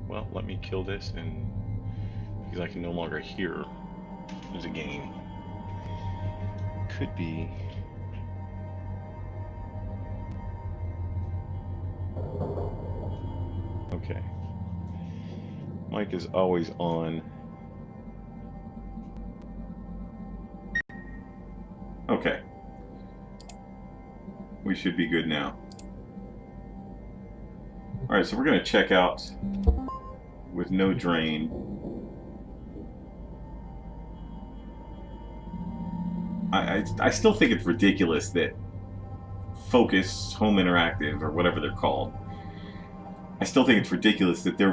Well, let me kill this, and because I can no longer hear the game. Could be. Okay. Mic is always on. Okay. We should be good now. Alright, so we're going to check out with no drain. I still think it's ridiculous that Focus, Home Interactive, or whatever they're called, I still think it's ridiculous that they're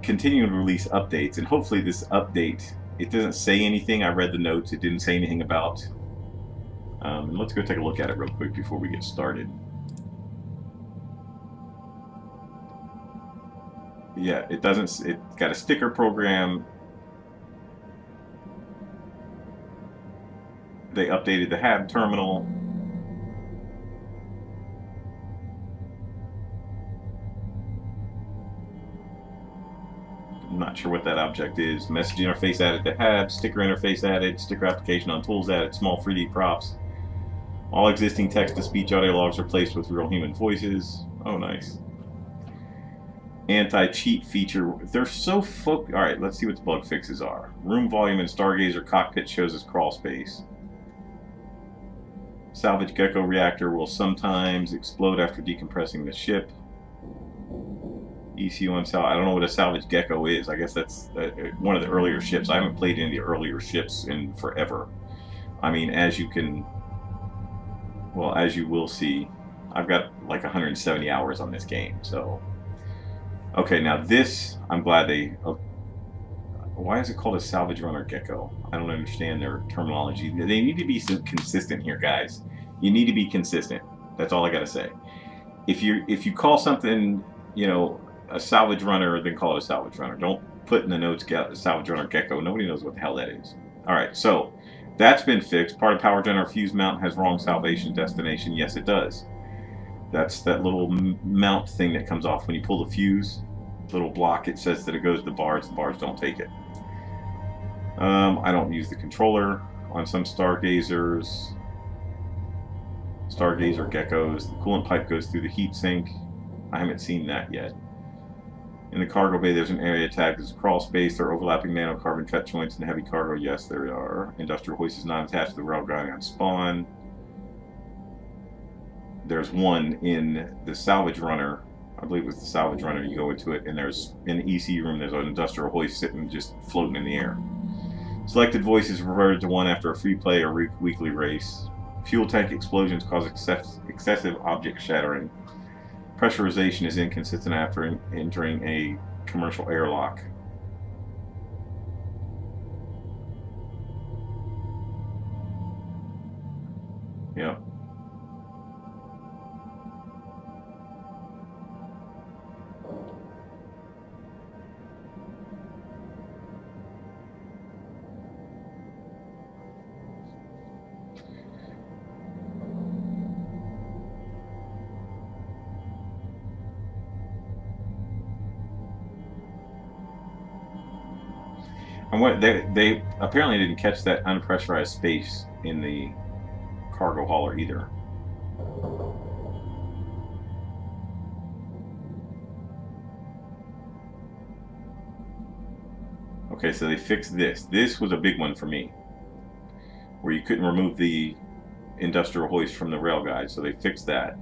continuing to release updates, and hopefully this update, it doesn't say anything. I read the notes, it didn't say anything about. And let's go take a look at it real quick before we get started. Yeah, it doesn't, it's got a sticker program. They updated the HAB terminal. I'm not sure what that object is. Message interface added to HAB, sticker interface added, sticker application on tools added, small 3D props. All existing text-to-speech audio logs replaced with real human voices. Oh, nice. Anti-cheat feature. They're so focused. Alright, let's see what the bug fixes are. Room volume in Stargazer cockpit shows as crawl space. Salvage Gecko reactor will sometimes explode after decompressing the ship. EC1 salvage. I don't know what a salvage gecko is. I guess that's one of the earlier ships. I haven't played any of the earlier ships in forever. I mean, as you can, well, as you will see, I've got like 170 hours on this game. So, okay, now this, I'm glad they. Why is it called a salvage runner gecko? I don't understand their terminology. They need to be consistent here, guys. You need to be consistent. That's all I gotta say. If you call something, you know, a salvage runner, then call it a salvage runner. Don't put in the notes salvage runner gecko. Nobody knows what the hell that is. All right, so that's been fixed. Part of power generator fuse mount has wrong salvation destination. Yes, it does. That's that little mount thing that comes off when you pull the fuse. Little block. It says that it goes to the bars. The bars don't take it. I don't use the controller on some Stargazers. Stargazer geckos. The coolant pipe goes through the heat sink. I haven't seen that yet. In the cargo bay, there's an area tagged as crawl space. There are overlapping nanocarbon cut joints in the heavy cargo. Yes, there are. Industrial hoist is not attached to the rail guiding on spawn. There's one in the salvage runner. I believe it was the salvage runner. You go into it, and there's in the EC room. There's an industrial hoist sitting just floating in the air. Selected voice is reverted to one after a free play or weekly race. Fuel tank explosions cause excessive object shattering. Pressurization is inconsistent after entering a commercial airlock. Yeah. And what they apparently didn't catch that unpressurized space in the cargo hauler either. Okay, so they fixed this. This was a big one for me, where you couldn't remove the industrial hoist from the rail guide, so they fixed that.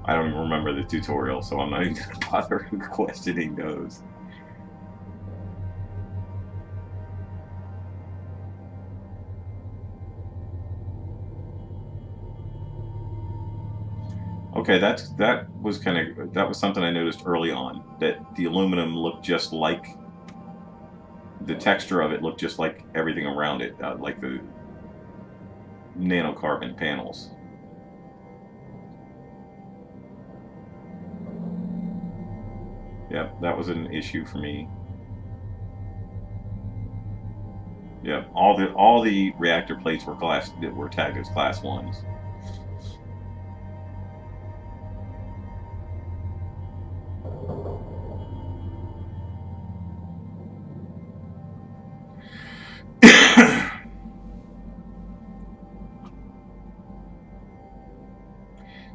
I don't even remember the tutorial, so I'm not even going to bother questioning those. Okay, that was something I noticed early on, that the aluminum looked just like, the texture of it looked just like everything around it, like the nanocarbon panels. Yep, that was an issue for me. Yeah, all the reactor plates were tagged as class 1s.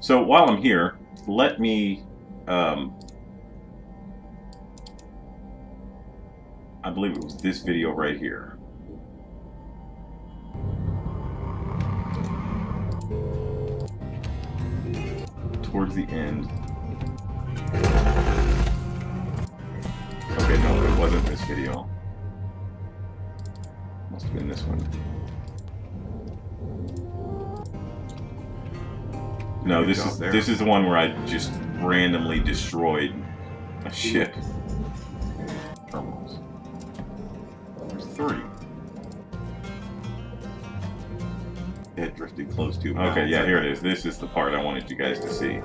So while I'm here, let me, I believe it was this video right here. Towards the end. Okay, no, it wasn't this video. Must have been this one. No, this is the one where I just randomly destroyed a ship. Terminals. There's 3. It drifted close to. Okay, yeah, here it is. This is the part I wanted you guys to see.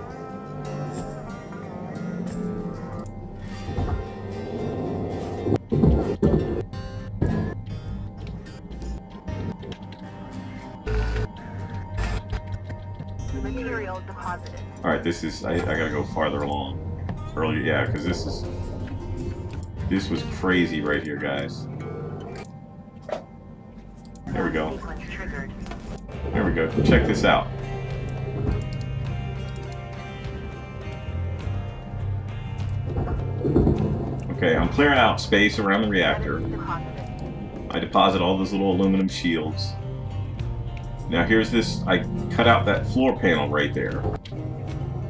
Material deposited. All right, this is. I gotta go farther along. Earlier, yeah, because this was crazy right here, guys. There we go. There we go. Check this out. Okay, I'm clearing out space around the reactor. I deposit all those little aluminum shields. Now here's this. I cut out that floor panel right there.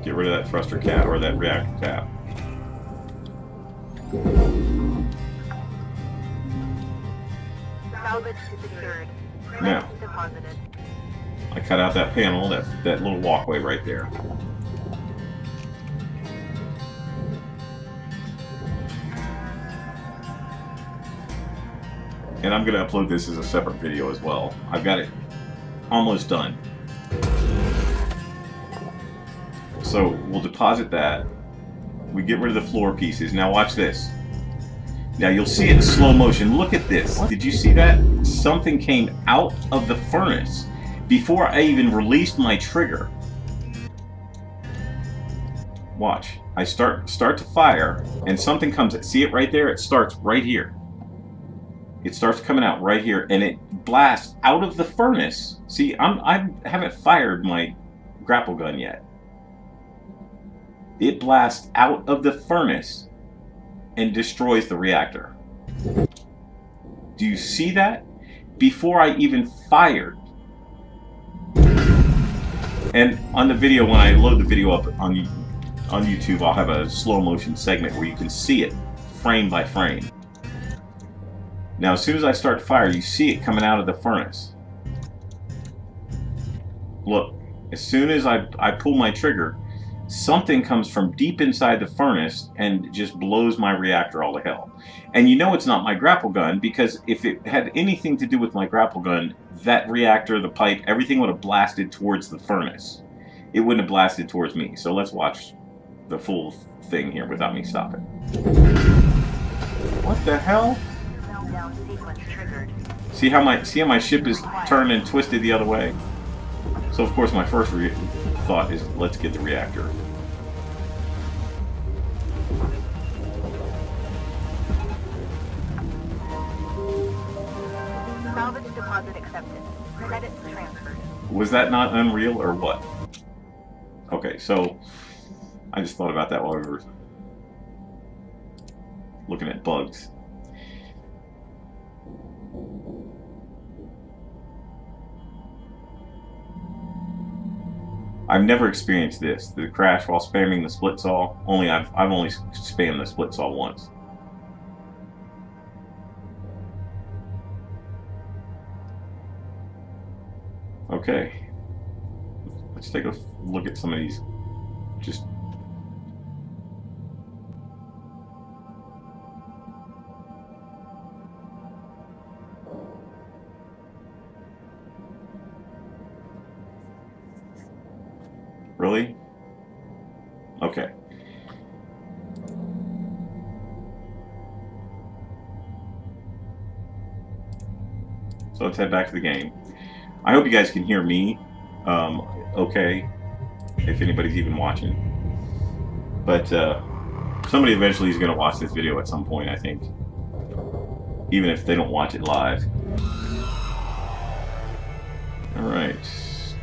Get rid of that thruster cap or that reactor cap. Salvage secured. Now, I cut out that panel, that little walkway right there. And I'm going to upload this as a separate video as well. I've got it almost done. So we'll deposit that. We get rid of the floor pieces. Now watch this. Now you'll see it in slow motion. Look at this. Did you see that? Something came out of the furnace before I even released my trigger. Watch. I start to fire, and something comes. See it right there? It starts right here. It starts coming out right here, and it blasts out of the furnace. See, I haven't fired my grapple gun yet. It blasts out of the furnace and destroys the reactor. Do you see that? Before I even fired. And on the video, when I load the video up on YouTube, I'll have a slow motion segment where you can see it frame by frame. Now, as soon as I start to fire, you see it coming out of the furnace. Look, as soon as I pull my trigger, something comes from deep inside the furnace and just blows my reactor all to hell. And you know it's not my grapple gun, because if it had anything to do with my grapple gun, that reactor, the pipe, everything would have blasted towards the furnace. It wouldn't have blasted towards me. So let's watch the full thing here without me stopping. What the hell? See how my ship is turned and twisted the other way? So of course my first thought is, let's get the reactor. Salvage deposit accepted. Credits transferred. Was that not unreal or what? Okay, so I just thought about that while we were looking at bugs. I've never experienced this, the crash while spamming the split saw. I've only spammed the split saw once. Okay, let's take a look at some of these. Just really? Okay. So let's head back to the game. I hope you guys can hear me okay, if anybody's even watching. But somebody eventually is going to watch this video at some point, I think. Even if they don't watch it live. Alright.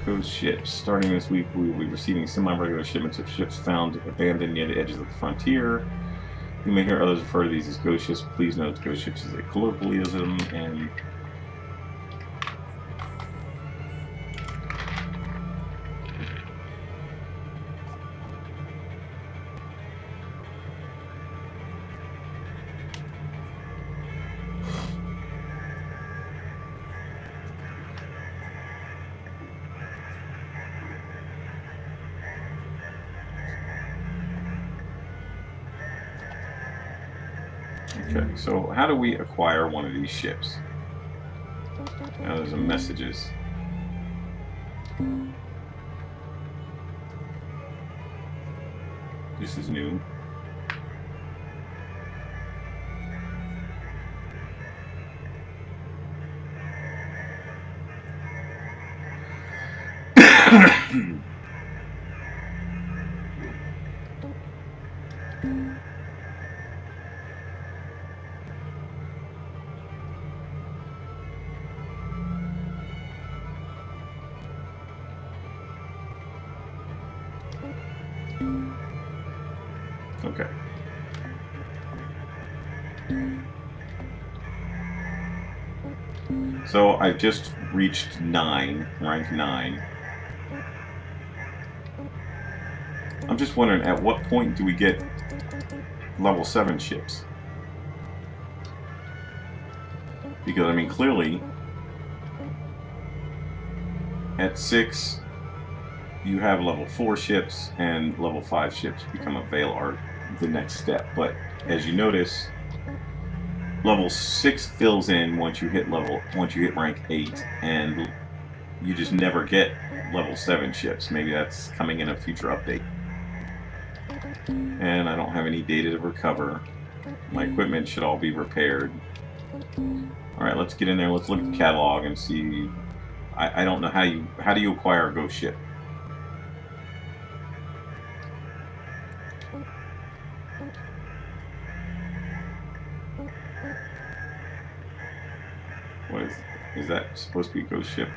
Ghost ships. Starting this week, we will be receiving semi-regular shipments of ships found abandoned near the edges of the frontier. You may hear others refer to these as ghost ships. Please note ghost ships is a colloquialism and... Okay, so how do we acquire one of these ships? Now there's some messages. This is new. Okay. So I've just reached 9, rank 9. I'm just wondering, at what point do we get level 7 ships? Because, I mean, clearly, at 6, you have level 4 ships, and level 5 ships become available, the next step. But, as you notice, level 6 fills in once you hit rank 8, and you just never get level 7 ships. Maybe that's coming in a future update. And I don't have any data to recover. My equipment should all be repaired. Alright, let's get in there. Let's look at the catalog and see. I don't know how do you acquire a ghost ship? What is that supposed to be a ghost ship?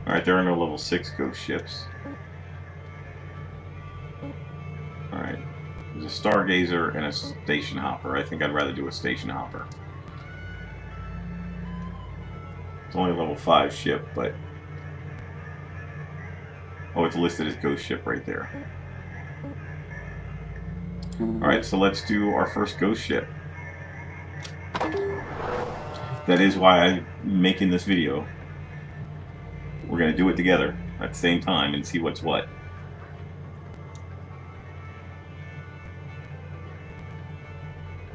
Alright, there are no level 6 ghost ships. Alright. There's a stargazer and a station hopper. I think I'd rather do a station hopper. It's only a level 5 ship, but... Oh, it's listed as ghost ship right there. Alright, so let's do our first ghost ship. That is why I'm making this video. We're going to do it together at the same time and see what's what.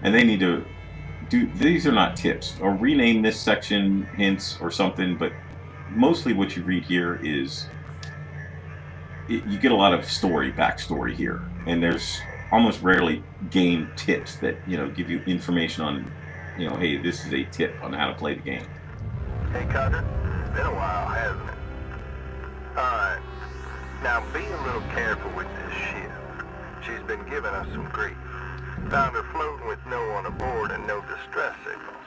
And they need to do... These are not tips. Or rename this section hints or something, but mostly what you read here is... You get a lot of backstory here. And there's almost rarely game tips that, you know, give you information on, you know, hey, this is a tip on how to play the game. Hey, Cutter. It's been a while, hasn't it? Alright. Now, be a little careful with this ship. She's been giving us some grief. Found her floating with no one aboard and no distress signals.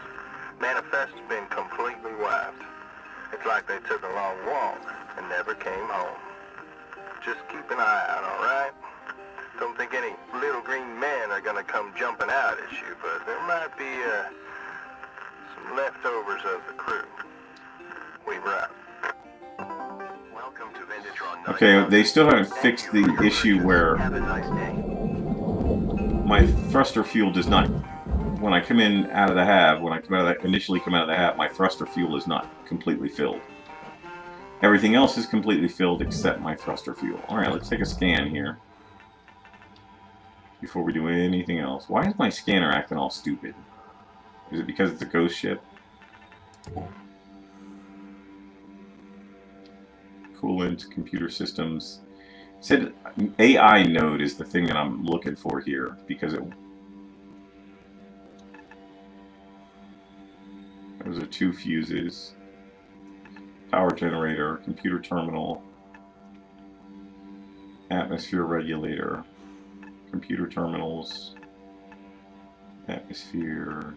Manifest's been completely wiped. It's like they took a long walk and never came home. Just keep an eye out, alright? Don't think any little green men are gonna come jumping out at you, but there might be some leftovers of the crew. We're out. Welcome to Vindatron. Okay, they still haven't fixed the issue where Have a nice day. my thruster fuel does not... When I come in out of the hab, initially come out of the hab, my thruster fuel is not completely filled. Everything else is completely filled except my thruster fuel. Alright, let's take a scan here. Before we do anything else. Why is my scanner acting all stupid? Is it because it's a ghost ship? Coolant, computer systems. It said AI node is the thing that I'm looking for here because it... Those are 2 fuses. Power generator, computer terminal, atmosphere regulator, computer terminals, atmosphere,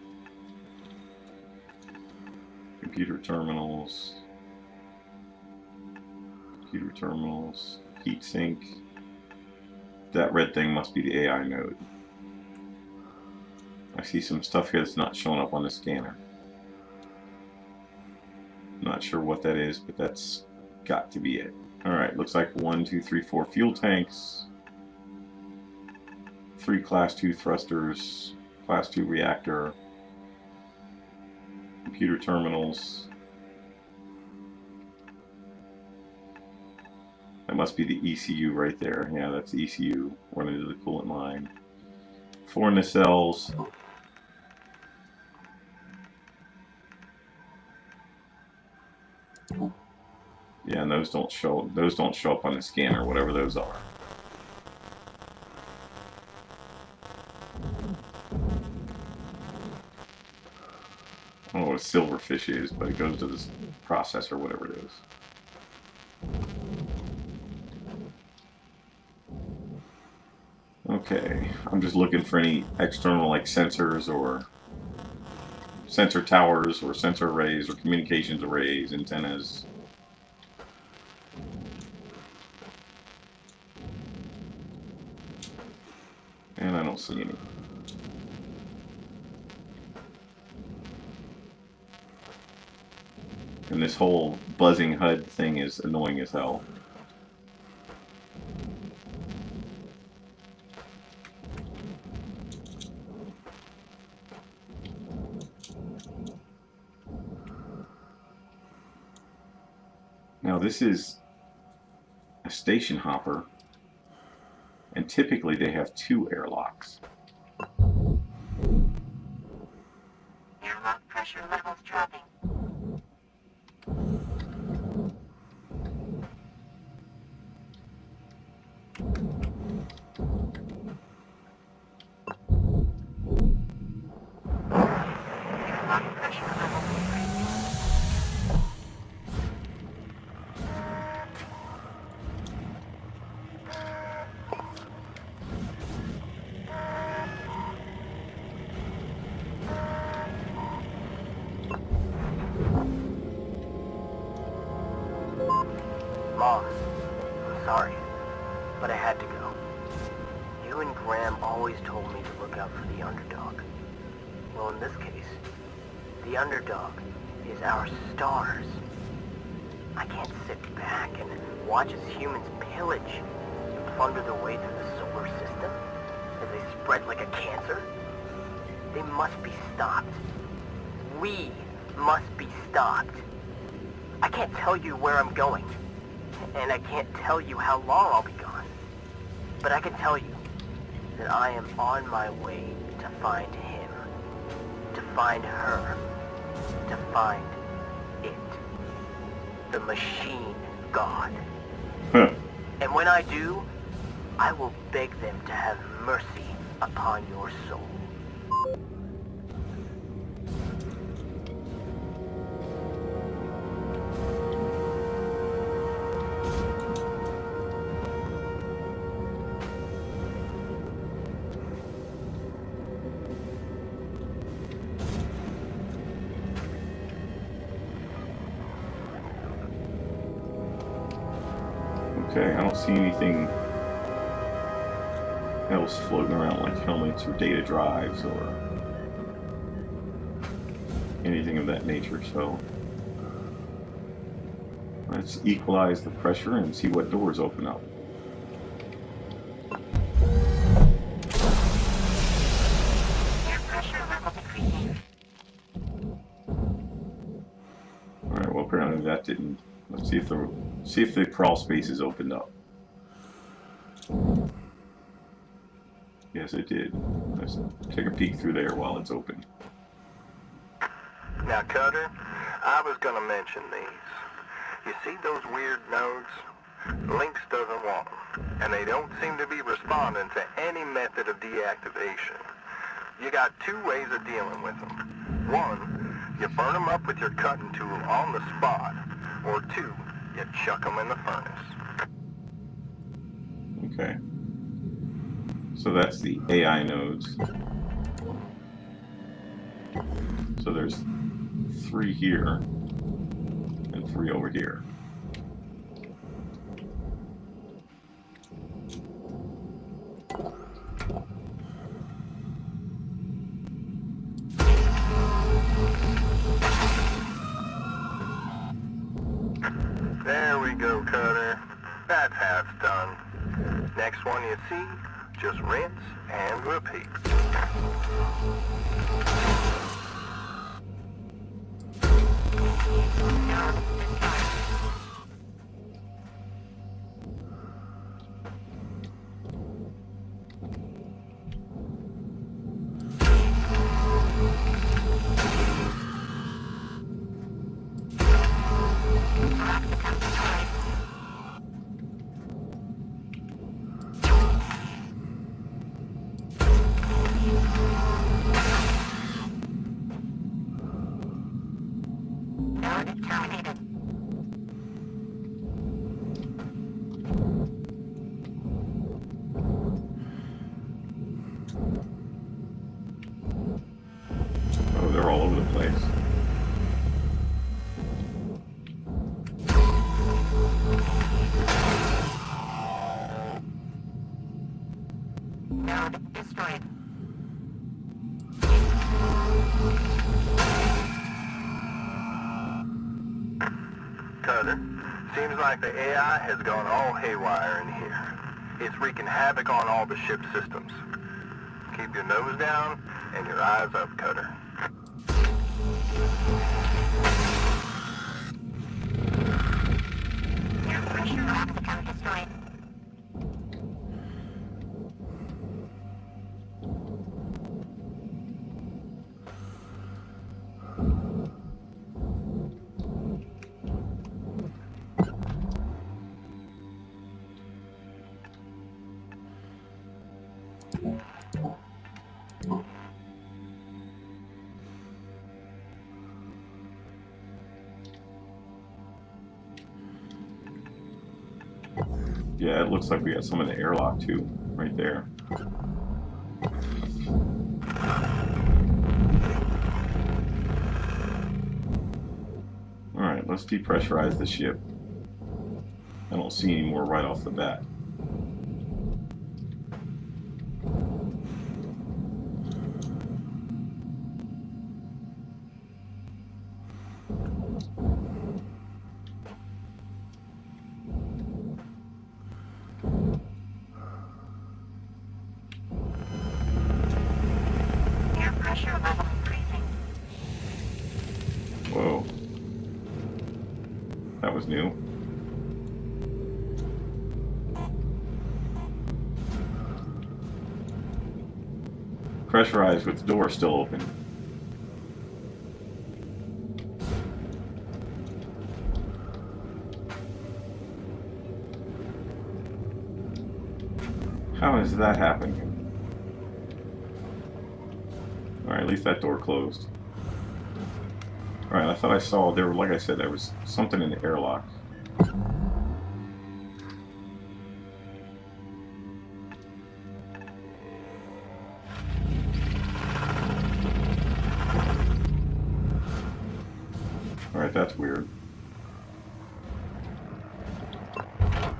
computer terminals, heat sink. That red thing must be the AI node. I see some stuff here that's not showing up on the scanner. Not sure what that is, but that's got to be it. Alright, looks like 1, 2, 3, 4 fuel tanks, 3 class 2 thrusters, class 2 reactor, computer terminals. That must be the ECU right there. Yeah, that's the ECU running to the coolant line. 4 nacelles. Yeah, and those don't show up on the scanner, whatever those are. I don't know what a silverfish is, but it goes to this processor, whatever it is. Okay, I'm just looking for any external like sensors or sensor towers or sensor arrays or communications arrays, antennas. And I don't see any. And this whole buzzing HUD thing is annoying as hell. Now this is a station hopper, and typically they have 2 airlocks. Airlock pressure levels dropping. Airlock pressure levels increasing. Mom, I'm sorry, but I had to go. You and Graham always told me to look out for the underdog. Well, in this case, the underdog is our stars. I can't sit back and watch as humans pillage and plunder their way through the solar system as they spread like a cancer. They must be stopped. We must be stopped. I can't tell you where I'm going, and I can't tell you how long I'll be gone. But I can tell you that I am on my way to find him, to find her, to find it. The machine god. And when I do, I will beg them to have mercy upon your soul. Okay, I don't see anything else floating around like helmets or data drives or anything of that nature, so let's equalize the pressure and see what doors open up. Air pressure levels increasing. Alright, well apparently that didn't. Let's see if the crawl space is opened up. Yes, it did. Let's take a peek through there while it's open. Now, Cutter, I was gonna mention these. You see those weird nodes? Lynx doesn't want them, and they don't seem to be responding to any method of deactivation. You got 2 ways of dealing with them. One, You burn them up with your cutting tool on the spot, or 2, you chuck them in the furnace. Okay. So that's the AI nodes. So there's 3 here and 3 over here. There we go, Cutter. That's how it's done. Next one you see, just rinse and repeat. Oh, they're all over the place. Node destroyed. Cutter, seems like the AI has gone all haywire in here. It's wreaking havoc on all the ship systems. Keep your nose down and your eyes up, Cutter. Air pressure obstacle destroyed. Yeah, it looks like we got some in the airlock too, right there. Alright, let's depressurize the ship. I don't see any more right off the bat. Air pressure level increasing. Whoa. That was new. Pressurized with the door still open. How has that happened? Alright, at least that door closed. Alright, I thought I saw there, like I said, there was something in the airlock. Alright, that's weird.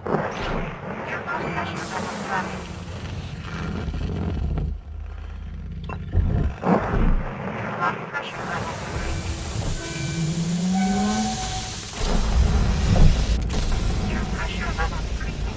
Air pressure level dropping. Airlock pressure level increasing. Air pressure level increasing.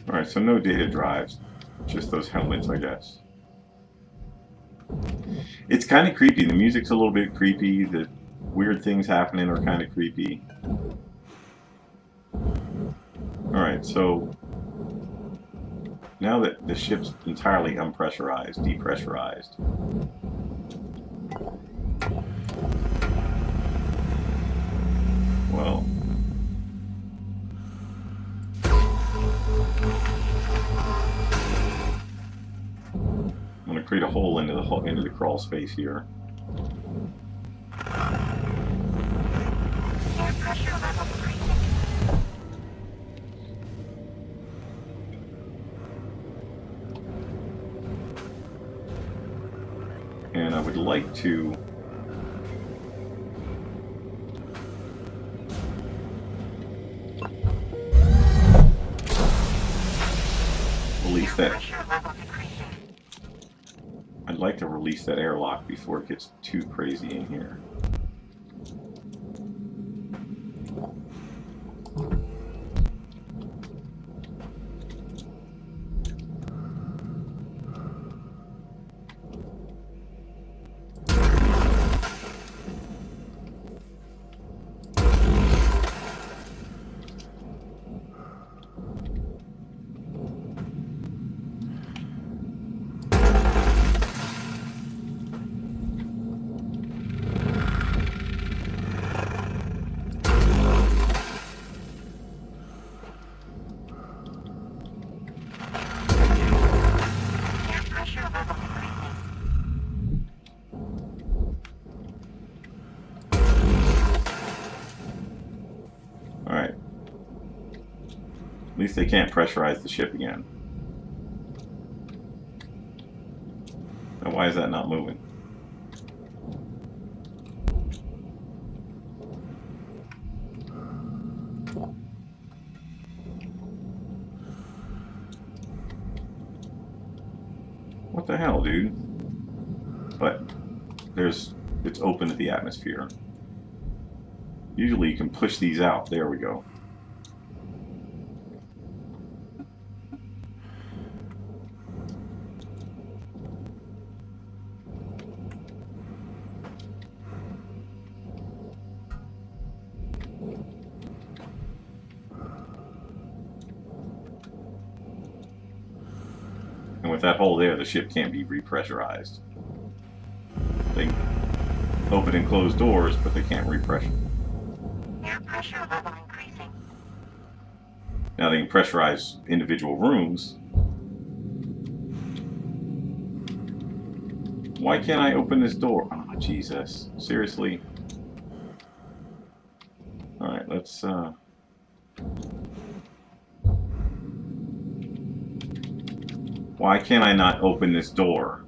Alright, so no data drives. Just those helmets, I guess. It's kind of creepy. The music's a little bit creepy. The weird things happening are kind of creepy. Alright, so now that the ship's entirely unpressurized, depressurized, well, I'm going to create a hole into the crawl space here. Air pressure level decreasing. And I would like to release that. Pressure level decreasing. I'd like to release that airlock before it gets too crazy in here. Air pressure level decreasing. Alright. At least they can't pressurize the ship again. Now why is that not moving? What the hell, dude? But it's open to the atmosphere. Usually you can push these out. There we go. And with that hole there, the ship can't be repressurized. They can open and close doors, but they can't repressure. Air pressure level increasing. Now they can pressurize individual rooms. Why can't I open this door? Oh, Jesus. Seriously? Alright, let's, why can't I not open this door?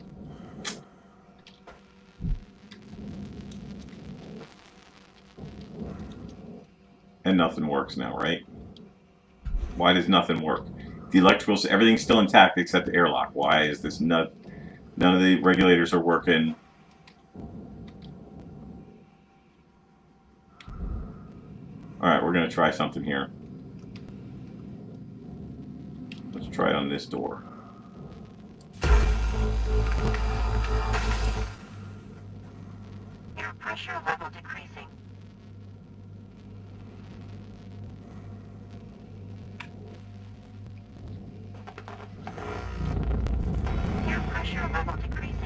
And nothing works now, right? Why does nothing work? The electricals, everything's still intact except the airlock. Why is this none of the regulators are working? Alright, we're going to try something here. Let's try it on this door. Air pressure level decreasing. Air pressure level decreasing.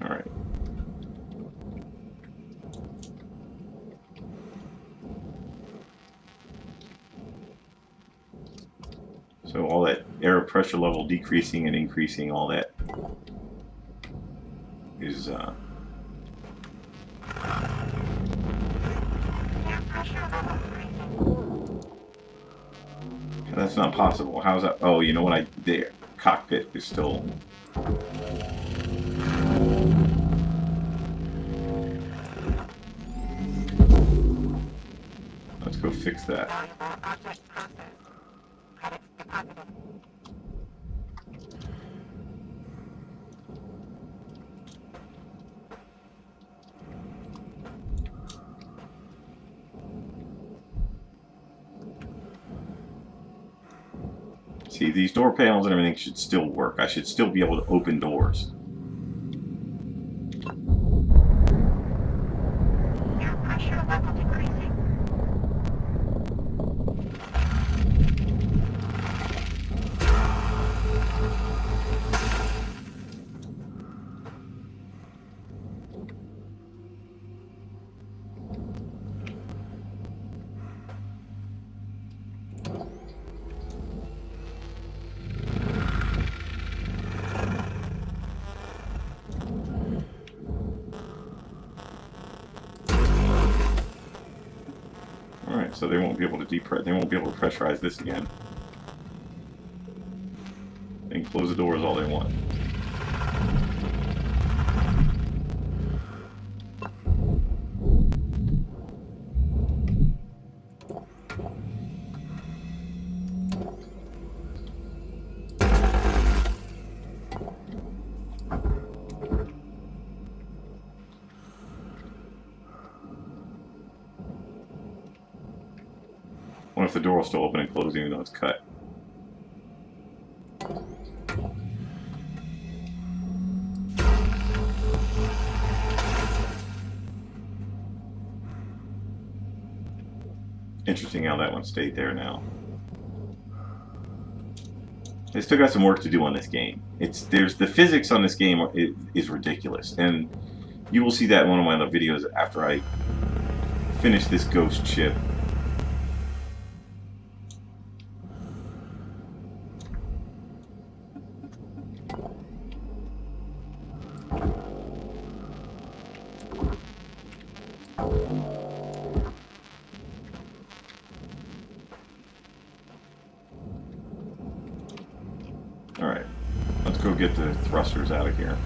Alright. So all that air pressure level decreasing and increasing, all that is Air pressure level decreasing. That's not possible. How's that? Oh, you know what? The cockpit is still... Let's go fix that. See, these door panels and everything should still work. I should still be able to open doors. Air pressure level decreasing. Alright, so they won't be able to they won't be able to pressurize this again. They can close the doors all they want. What if the door will still open and close even though it's cut? Interesting how that one stayed there now. They still got some work to do on this game. There's the physics on this game is ridiculous, and you will see that in one of my other videos after I finish this ghost ship. Alright, let's go get the thrusters out of here.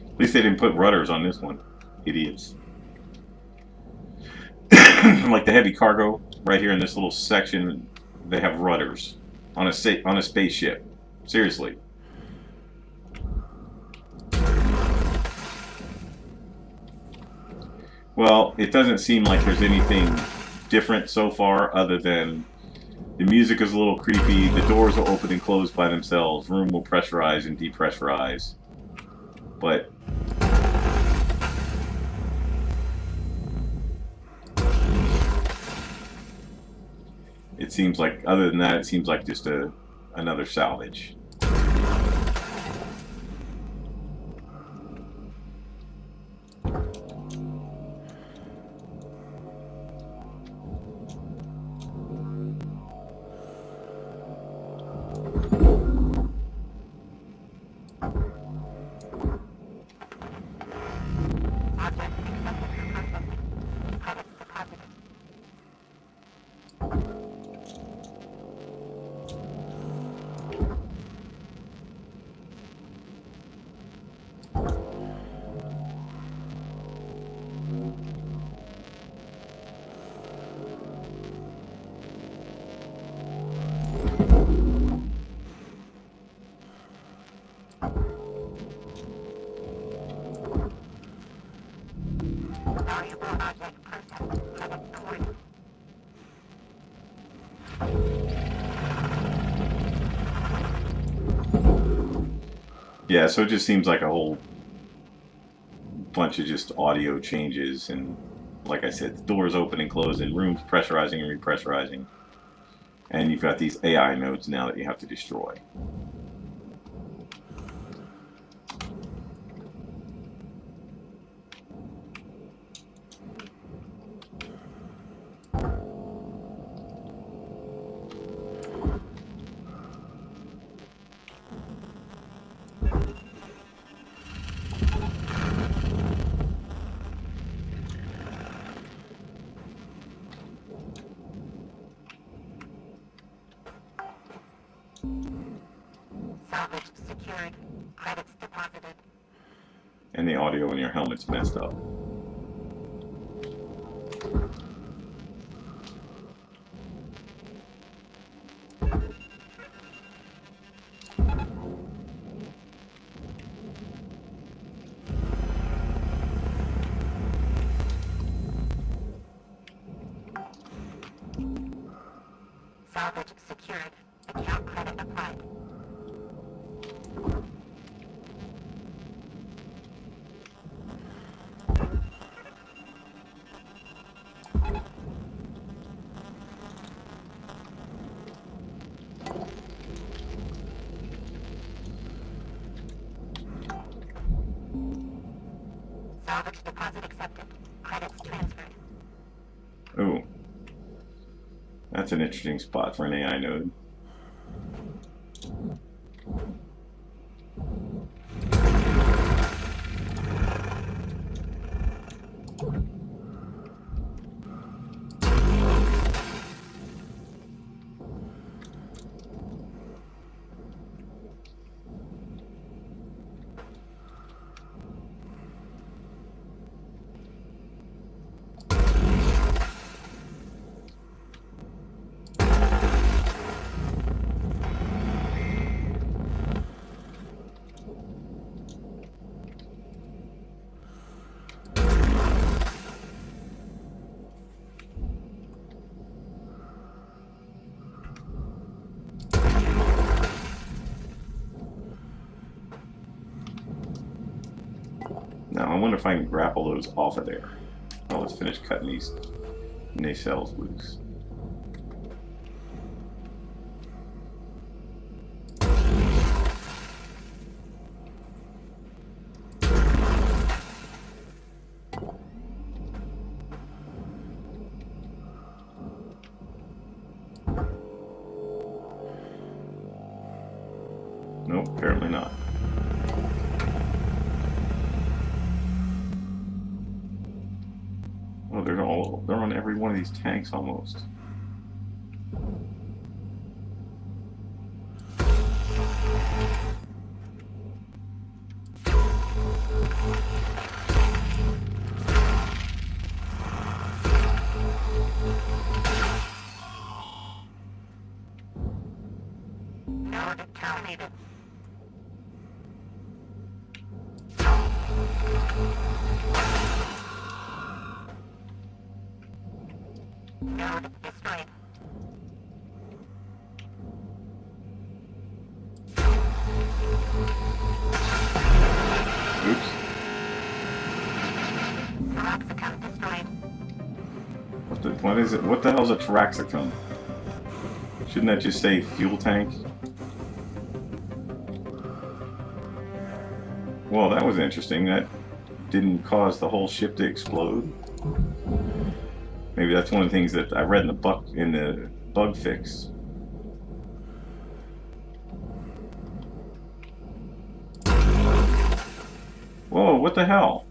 At least they didn't put rudders on this one. Idiots. Like the heavy cargo, right here in this little section, they have rudders on a spaceship. Seriously. Well, it doesn't seem like there's anything different so far other than the music is a little creepy, the doors will open and close by themselves, room will pressurize and depressurize. But it seems like, other than that, it seems like just another salvage. Yeah, so it just seems like a whole bunch of just audio changes, and like I said, the doors open and close, and rooms pressurizing and repressurizing. And you've got these AI nodes now that you have to destroy. Salvage secured. Credits deposited. And the audio in your helmet's messed up. Salvage secured. Account credit applied. Salvage deposit accepted. Credits transferred. Ooh. That's an interesting spot for an AI node. Now, I wonder if I can grapple those off of there. Oh, let's finish cutting these nacelles loose. Nope, apparently not. Oh, they're on every one of these tanks almost. Node terminated. Node destroyed. Oops. Taraxacum destroyed. What is it? What the hell's a Taraxacum? Shouldn't that just say fuel tank? Well, that was interesting. That didn't cause the whole ship to explode. Maybe that's one of the things that I read in the bug fix. Whoa, what the hell?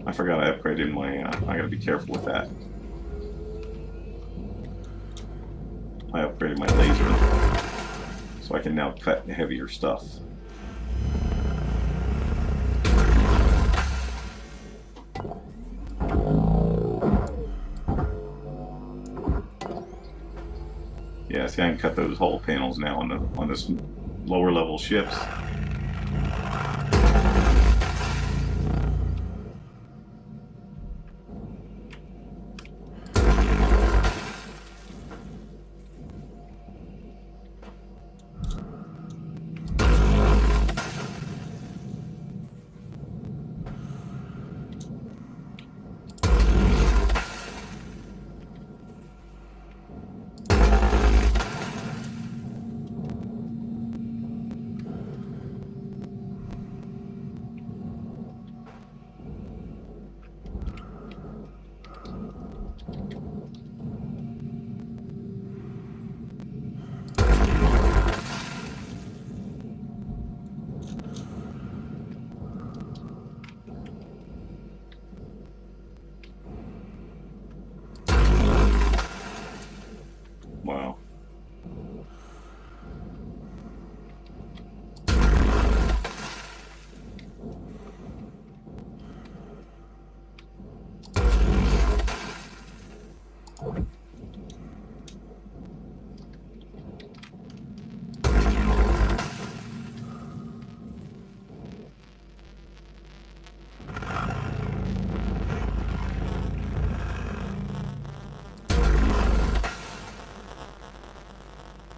I forgot I upgraded my, I gotta be careful with that. I upgraded my laser, so I can now cut heavier stuff. Yeah, see, I can cut those hull panels now on this lower level ships.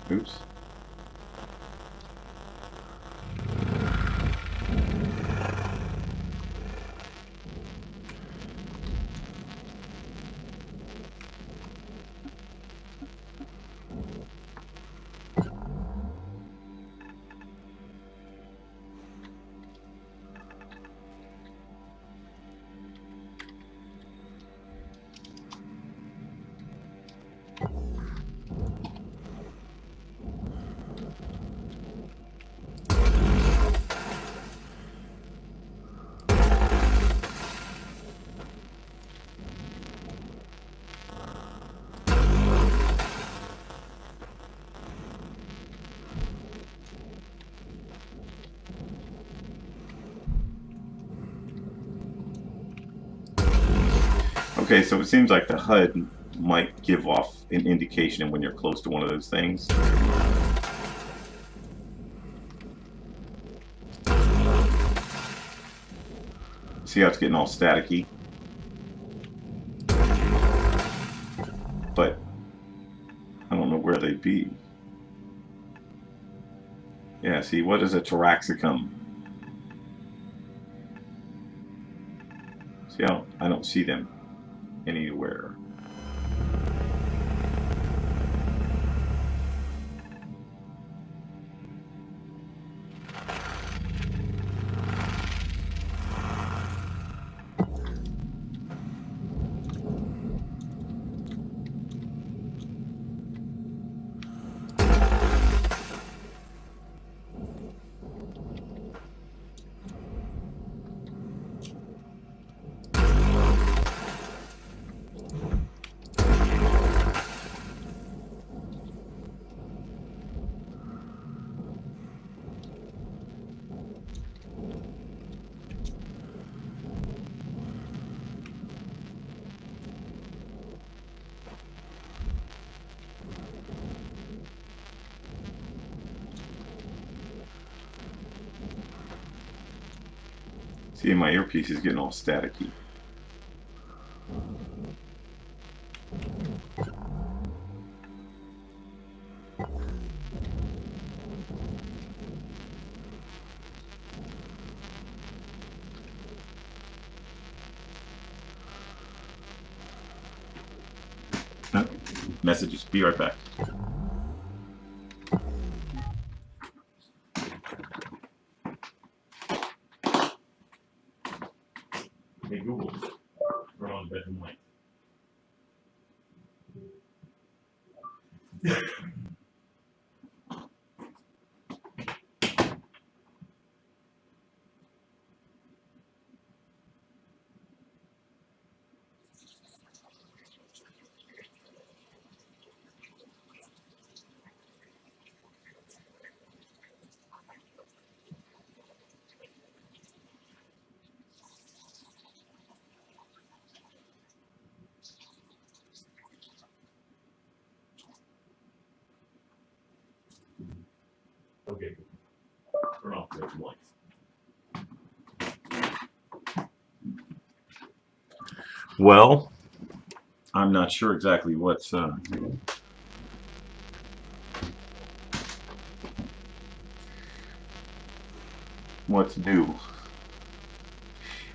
Oops. Okay, so it seems like the HUD might give off an indication when you're close to one of those things. See how it's getting all staticky? But I don't know where they'd be. Yeah, see, what is a Taraxacum? See how I don't see them anywhere. See, my earpiece is getting all staticky. Messages. Be right back. Hey Google, turn on the bedroom light. Okay, turn off the bedroom lights. Well, I'm not sure exactly what to do,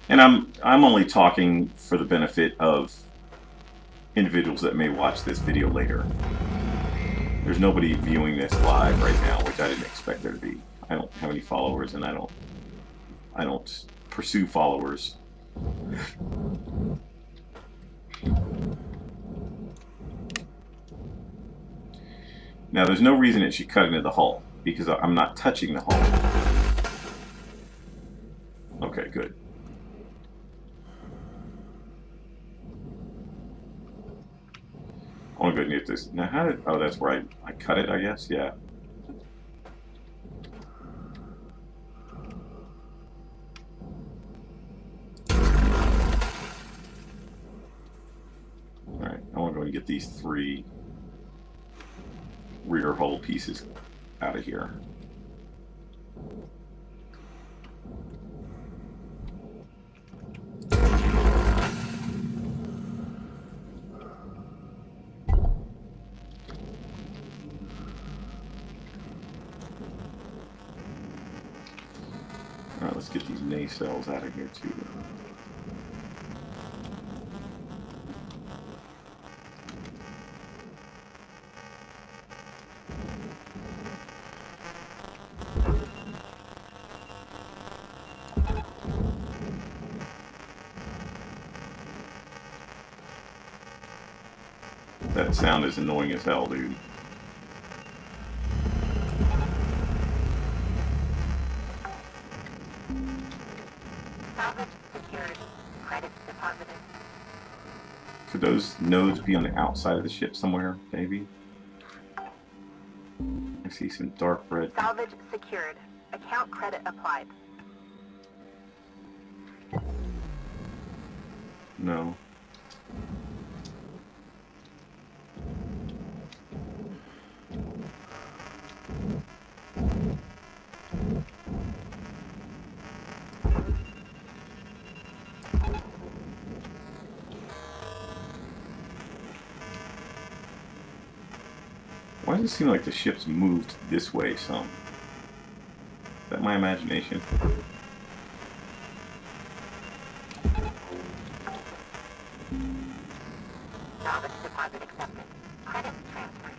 and I'm only talking for the benefit of individuals that may watch this video later. There's nobody viewing this live right now, which I didn't expect there to be. I don't have any followers, and I don't pursue followers. Now, there's no reason it should cut into the hull, because I'm not touching the hull. Okay, good. I want to go get this. Now, how did... Oh, that's where I cut it, I guess? Yeah. Alright, I want to going to get these 3 rear hull pieces out of here. Alright, let's get these nacelles out of here too. That sound is annoying as hell, dude. Salvage secured. Credits deposited. Could those nodes be on the outside of the ship somewhere, maybe? I see some dark red. Salvage secured. Account credit applied. No. Why does it seem like the ship's moved this way some? Is that my imagination? Salvage deposit accepted. Credits transferred.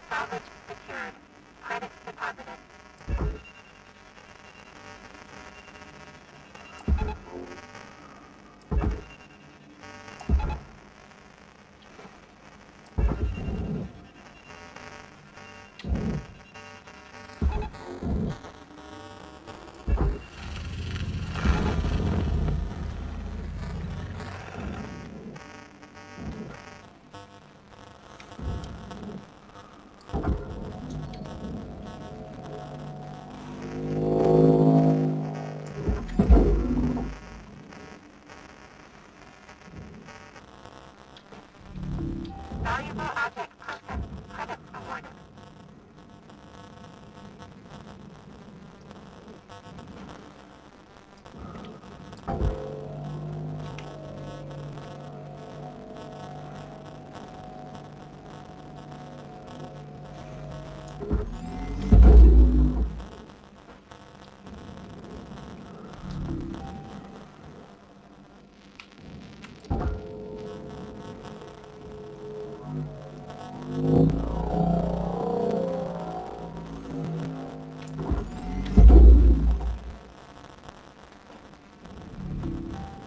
Salvage secured. Credits deposited. Valuable object processed. Credits awarded.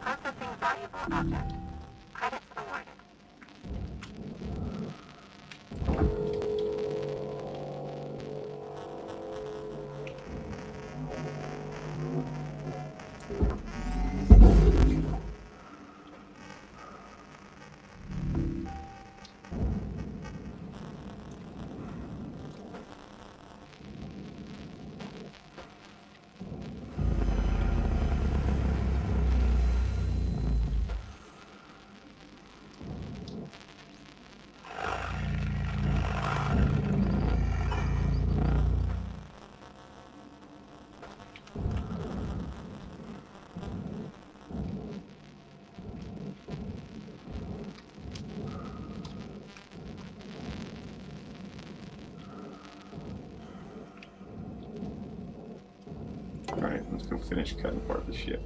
Processing valuable object. Credits awarded. Alright, let's go finish cutting apart the ship.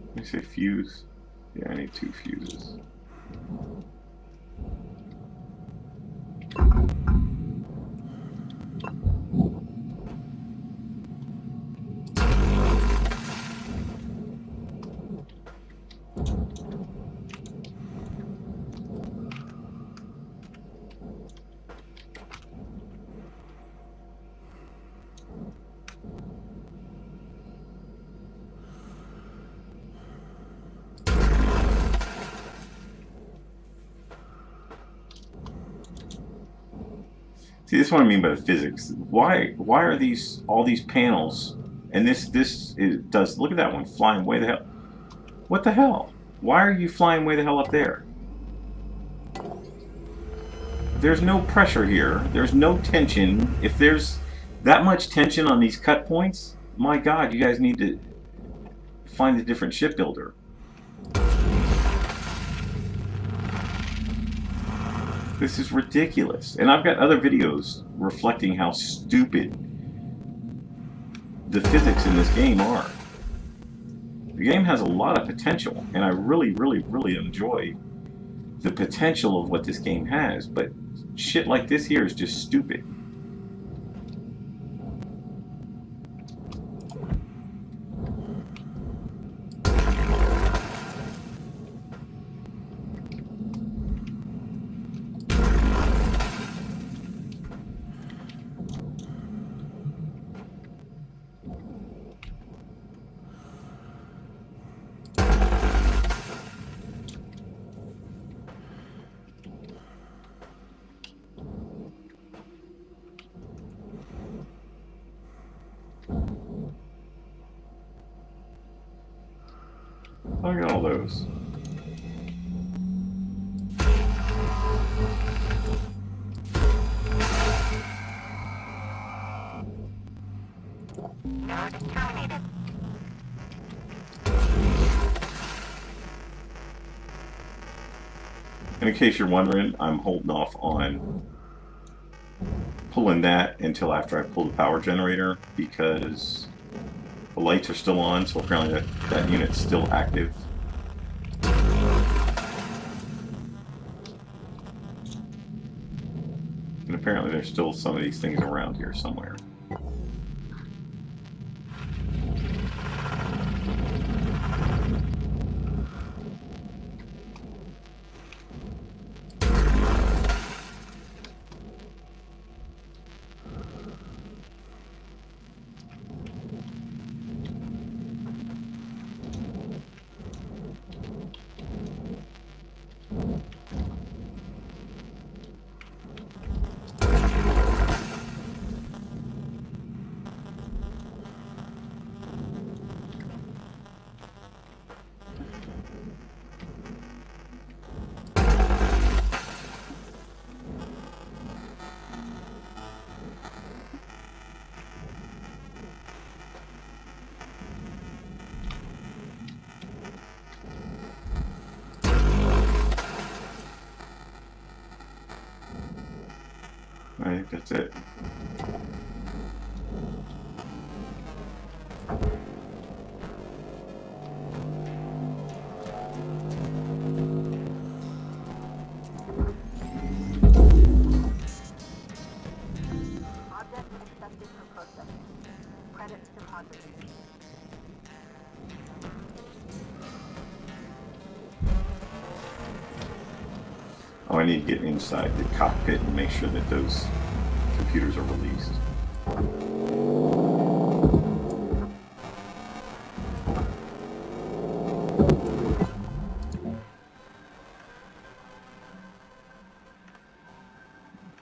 Let me say fuse. Yeah, I need 2 fuses. See, this is what I mean by the physics. Why are these all these panels? And does look at that one flying way the hell. What the hell? Why are you flying way the hell up there? There's no pressure here. There's no tension. If there's that much tension on these cut points, my God, you guys need to find a different shipbuilder. This is ridiculous. And I've got other videos reflecting how stupid the physics in this game are. The game has a lot of potential, and I really, really, really enjoy the potential of what this game has, but shit like this here is just stupid. I got all those. And in case you're wondering, I'm holding off on pulling that until after I pull the power generator because the lights are still on, so apparently that unit's still active. And apparently there's still some of these things around here somewhere. I think that's it. Object accepted for processing. Credits deposited. Oh, I need to get inside the cockpit and make sure that those computers are released.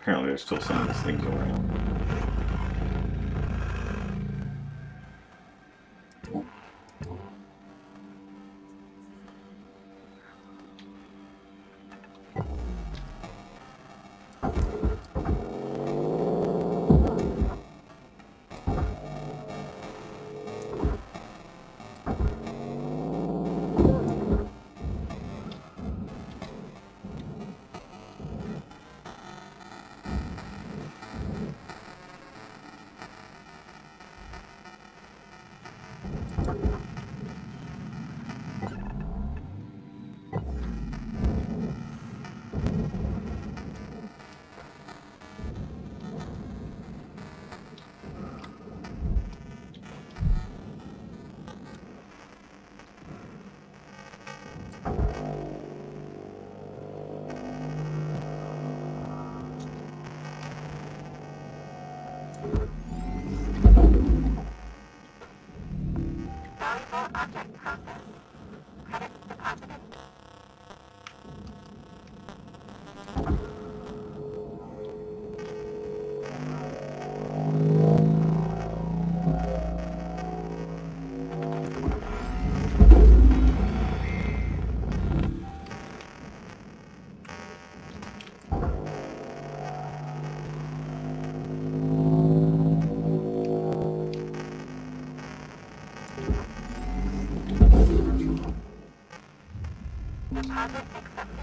Apparently there's still some of these things around. Deposit accepted.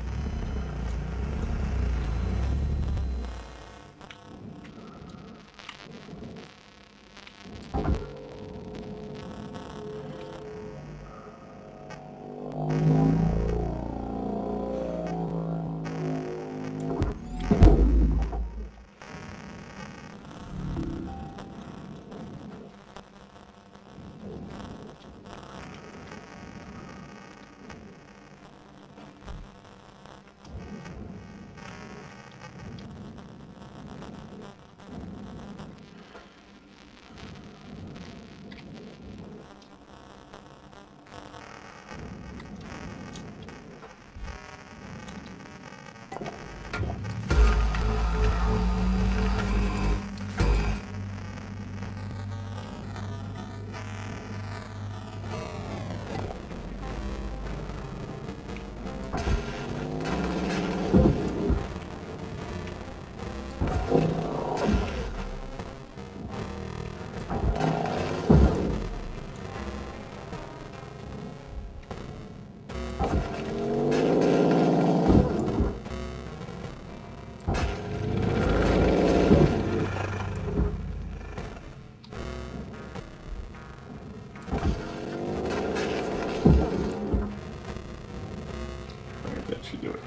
Alright, that should do it.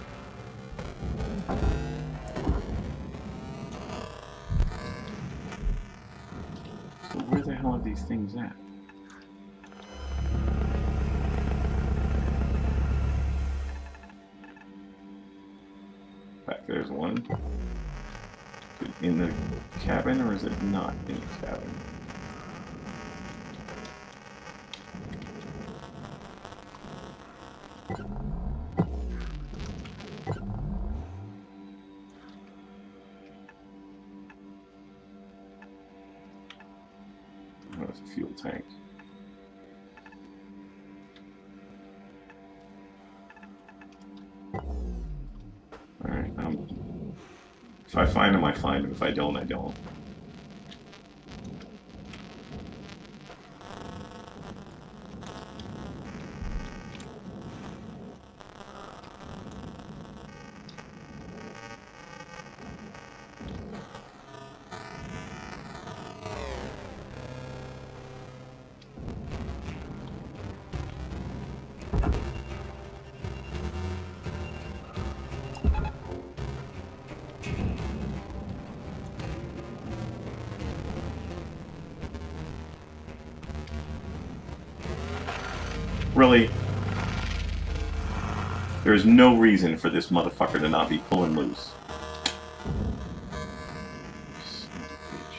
So where the hell are these things at? Back there's one. Is it in the cabin or is it not in the cabin? Oh, it's a fuel tank. Alright, if I find him, I find him. If I don't, I don't. Really? There's no reason for this motherfucker to not be pulling loose. Son of a bitch.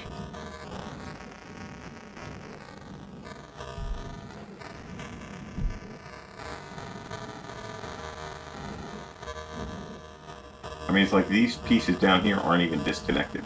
I mean, it's like these pieces down here aren't even disconnected.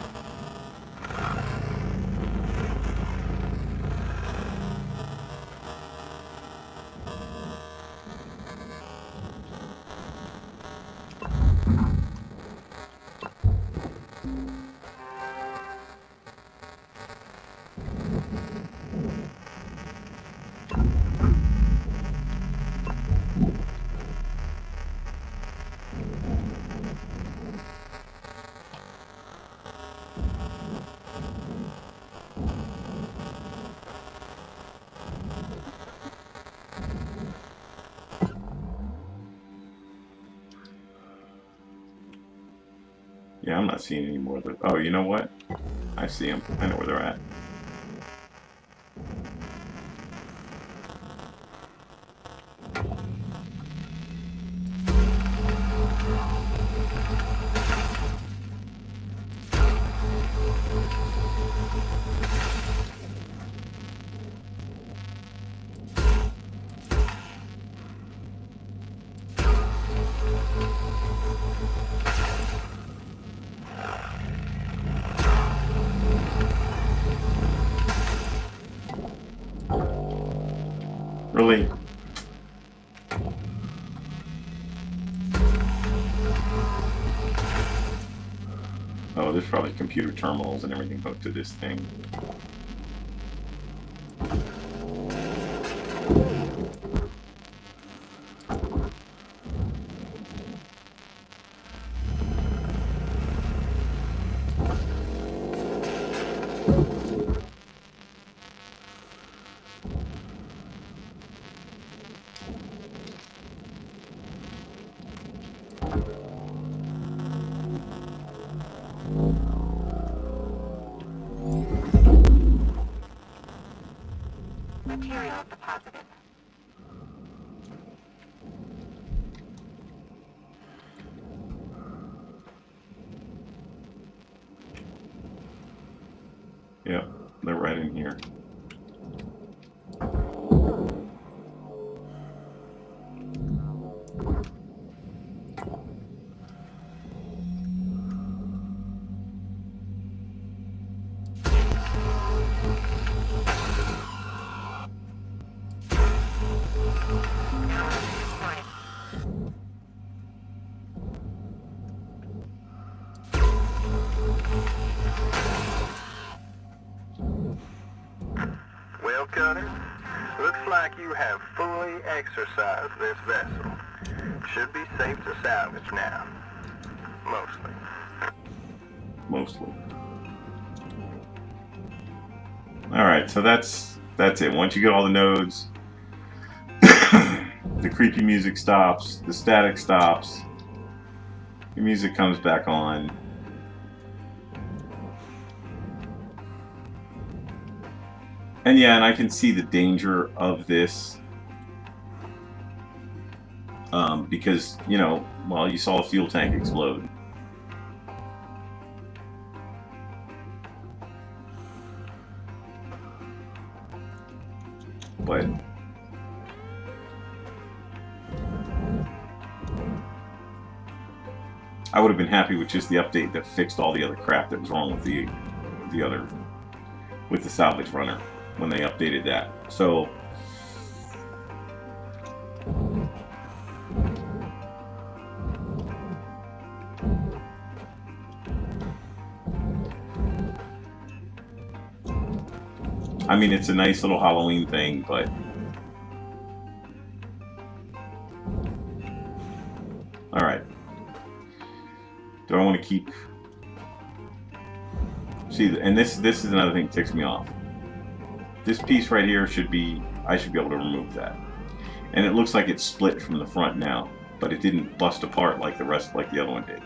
Yeah, I'm not seeing any more of the... Oh, you know what? I see them. I know where they're at. Really? Oh, there's probably computer terminals and everything hooked to this thing. Materials deposited. Yeah, they're right in here. Well, Cutter, looks like you have fully exercised this vessel. Should be safe to salvage now. Mostly. Mostly. Alright, so that's it. Once you get all the nodes, the creepy music stops, the static stops, the music comes back on. And yeah, and I can see the danger of this. Because, you know, well, you saw a fuel tank explode. But I would have been happy with just the update that fixed all the other crap that was wrong with the salvage runner when they updated that. So I mean, it's a nice little Halloween thing, but all right. Do I want to keep? See, and this is another thing that ticks me off. This piece right here should be, I should be able to remove that. And it looks like it's split from the front now, but it didn't bust apart like the rest, like the other one did.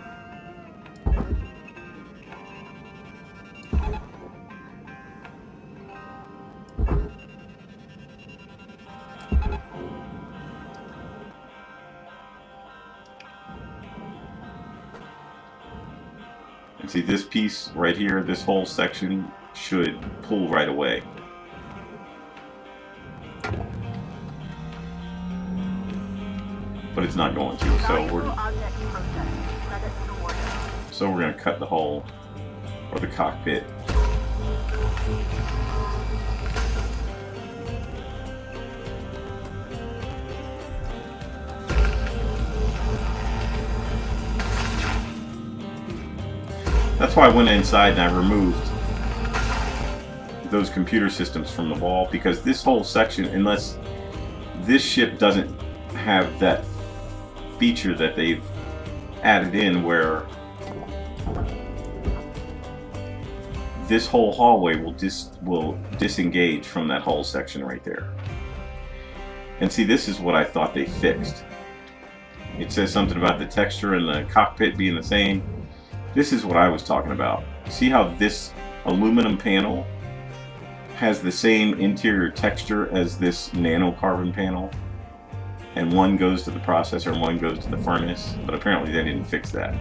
And see, this piece right here, this whole section should pull right away. But it's not going to, so we're going to cut the hull or the cockpit. That's why I went inside and I removed those computer systems from the wall, because this whole section, unless this ship doesn't have that feature that they've added in where this whole hallway will disengage from that whole section right there. And see, this is what I thought they fixed. It says something about the texture and the cockpit being the same. This is what I was talking about. See how this aluminum panel has the same interior texture as this nanocarbon panel? And one goes to the processor and one goes to the furnace, but apparently they didn't fix that.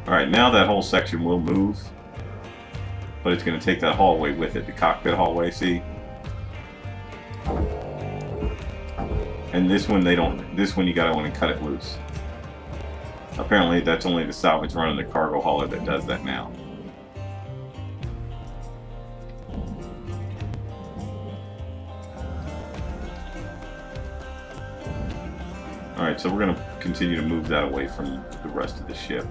Alright, now that whole section will move, but it's going to take that hallway with it, the cockpit hallway, see? And this one you gotta want to cut it loose. Apparently that's only the salvage run and the cargo hauler that does that now. Alright, so we're going to continue to move that away from the rest of the ship.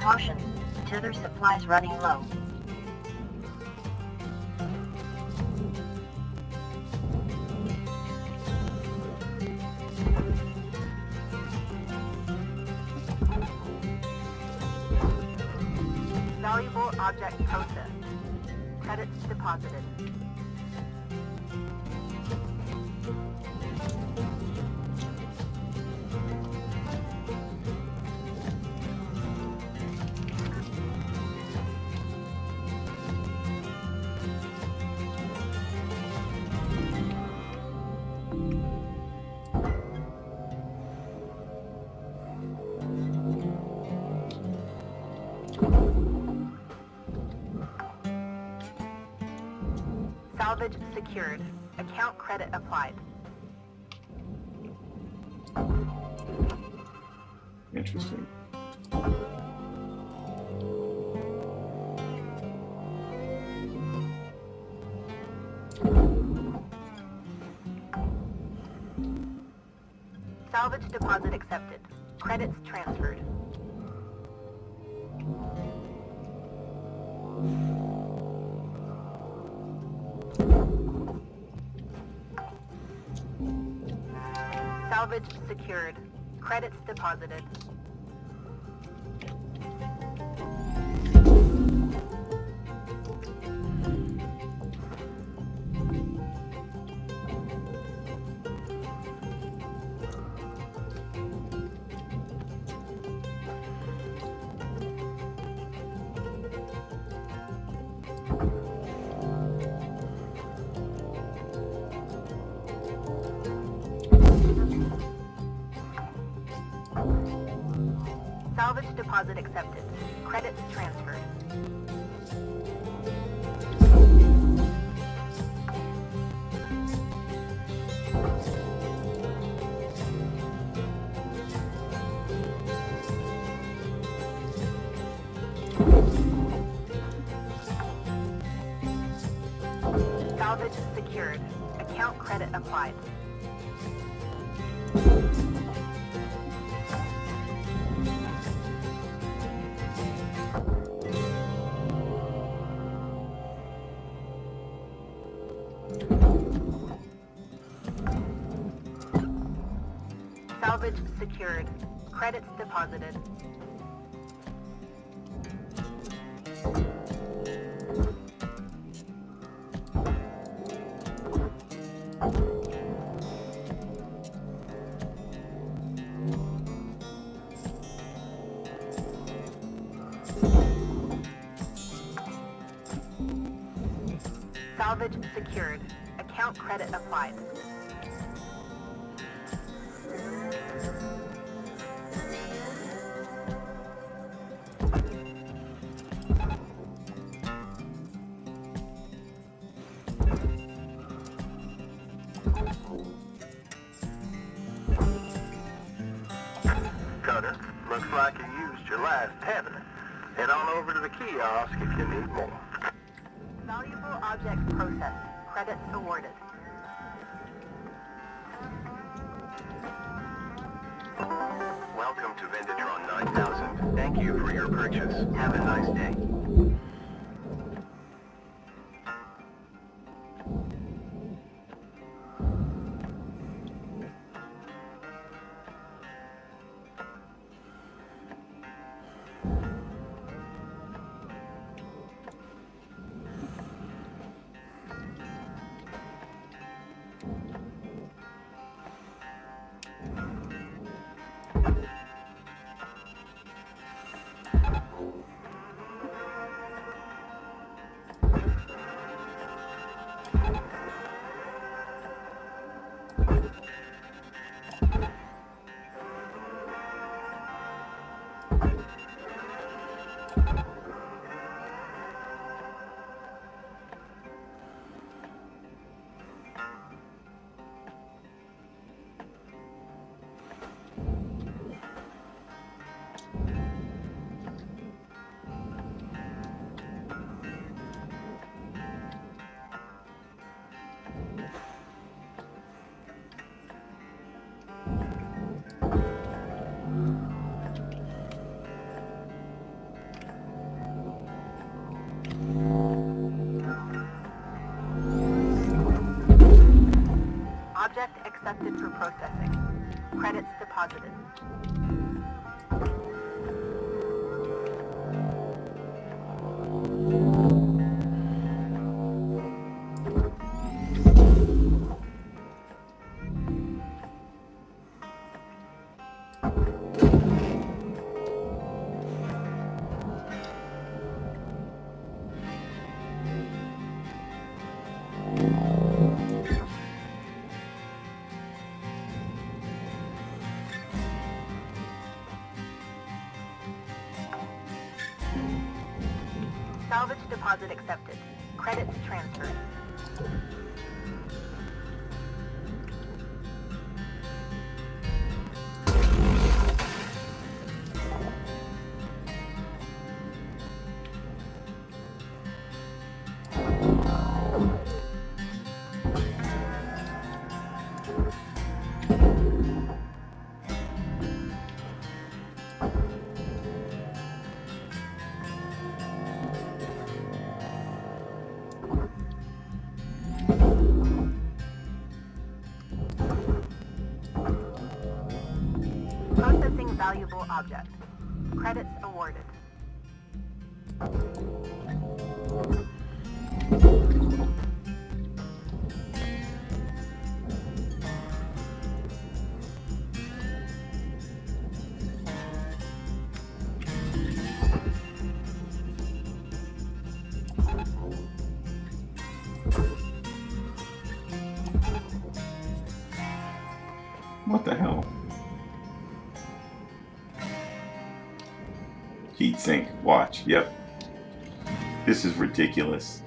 Caution, tether supplies running low. Valuable object processed. Credits deposited. Salvage secured. Account credit applied. Interesting. Salvage deposit accepted. Credits transferred. Salvage secured. Credits deposited. Salvage deposit accepted. Credits transferred. Salvage secured. Account credit applied. Salvage secured. Credits deposited. Salvage secured. Account credit applied. Cutter, looks like you used your last tether. Head on over to the kiosk if you need more. Valuable object processed. Credits awarded. Welcome to Vendatron 9000. Thank you for your purchase. Have a nice day. accepted for processing. Credits deposited. Salvage deposit accepted. Credits transferred. Processing valuable object. Credits awarded. What the hell? Heat sink. Watch. Yep. This is ridiculous.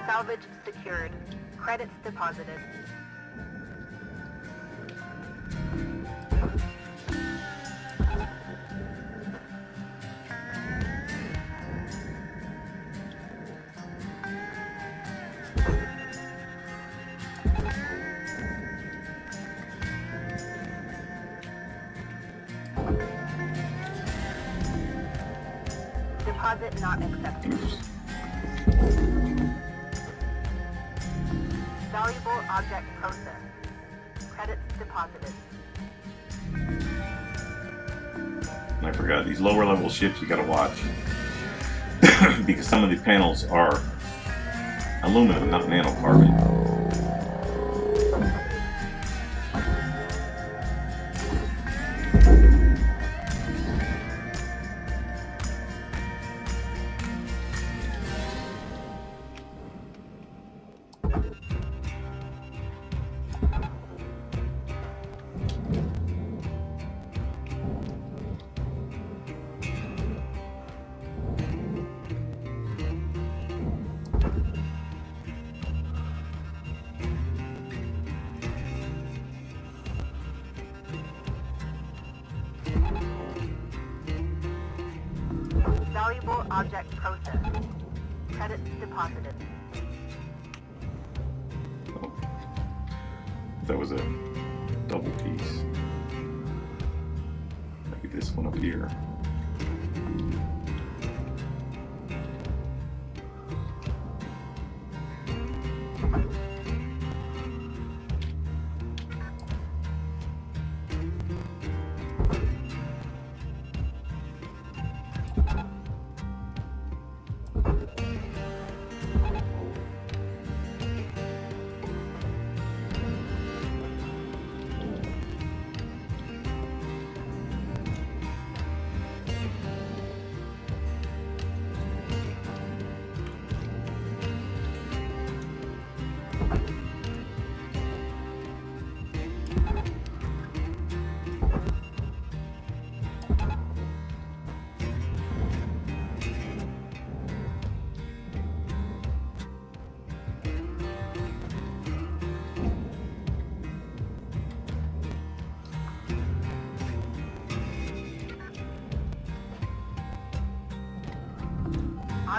Salvage secured. Credits deposited. Deposit not accepted. Valuable object processed. Credits deposited. I forgot, these lower level ships you gotta watch. Because some of the panels are aluminum, not nanocarbon. Valuable object processed. Credits deposited. Oh. That was a double piece. Maybe this one up here.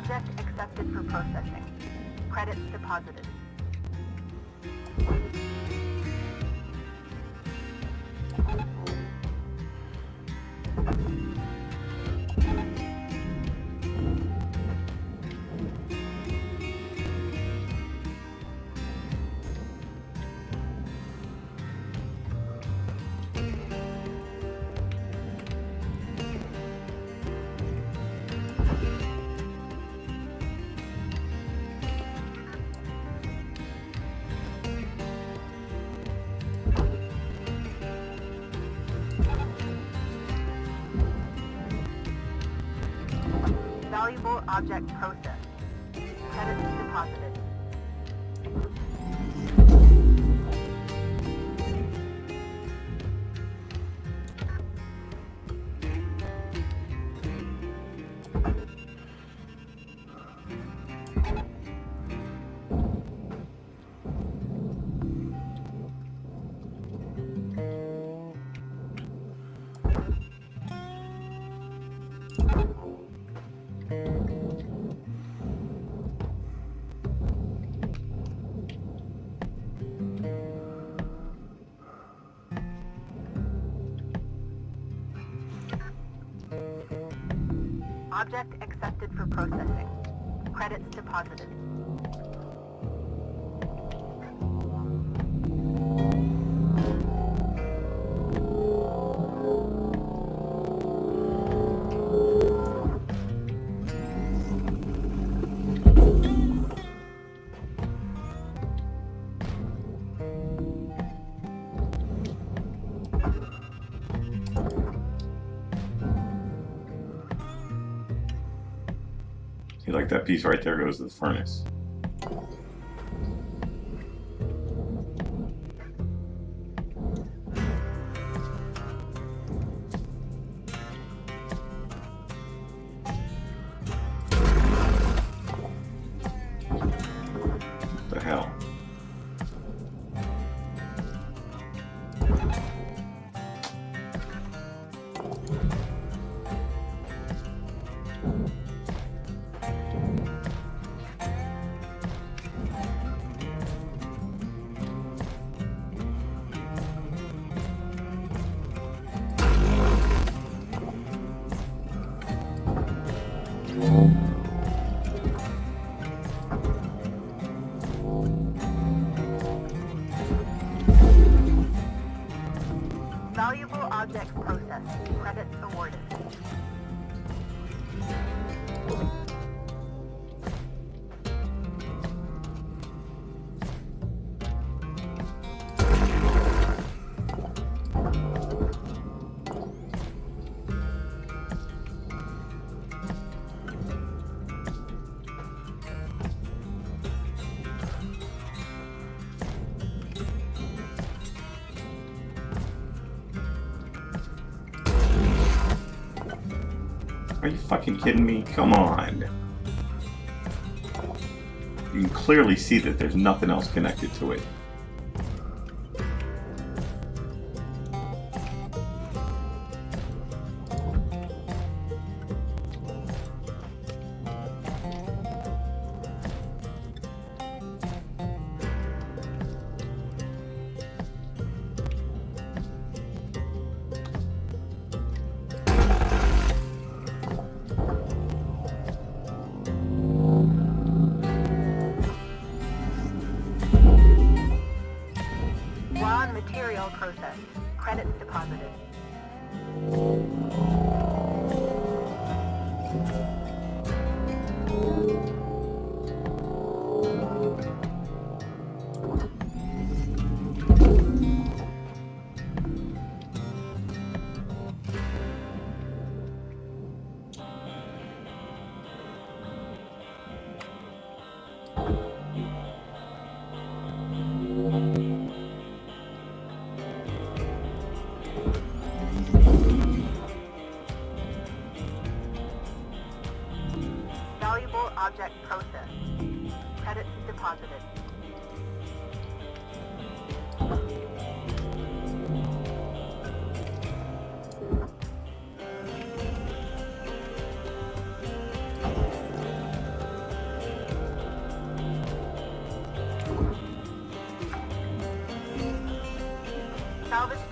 Object accepted for processing. Credits deposited. Valuable object processed. Credits deposited. Object accepted for processing. Credits deposited. See, like that piece right there goes to the furnace. What the hell? Valuable objects processed. Credits awarded. Are you fucking kidding me? Come on. You can clearly see that there's nothing else connected to it. Raw material processed. Credits deposited. Valuable object processed. Credits deposited.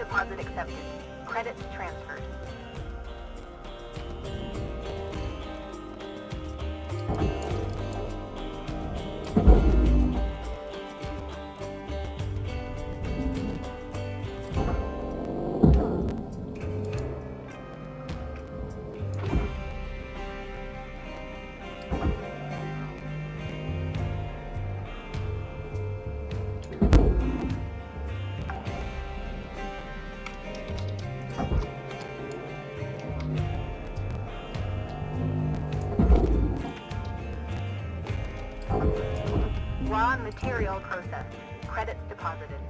Deposit accepted. Credits transferred. Raw material processed. Credits deposited.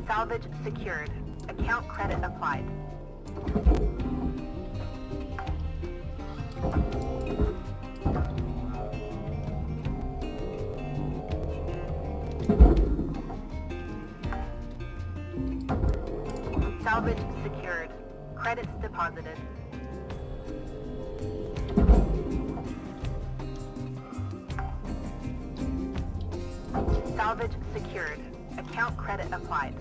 Salvage secured. Account credit applied. Salvage secured. Credits deposited. Salvage secured. Account credit applied.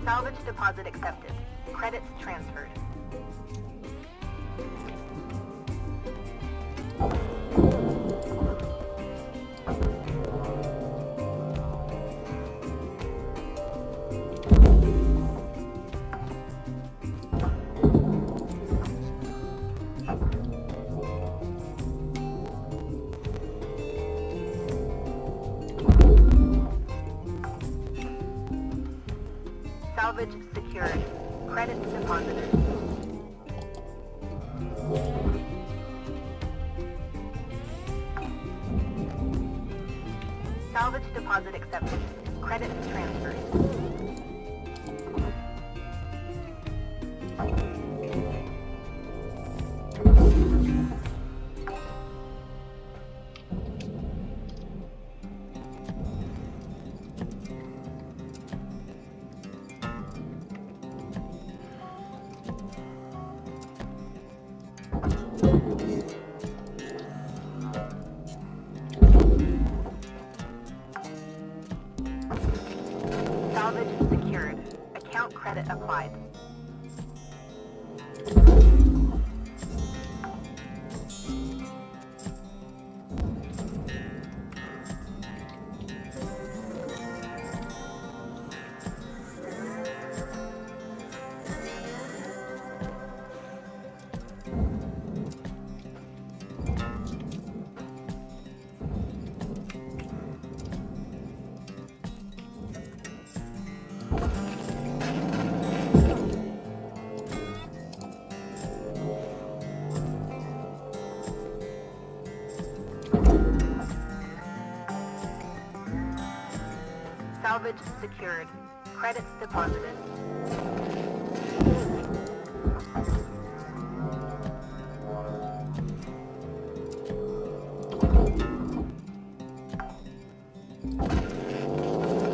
Salvage deposit accepted. Credits transferred. Salvage secured. Credits deposited. Salvage deposit accepted. Credits transferred. Salvage secured. Account credit applied. Salvage secured. Credits deposited.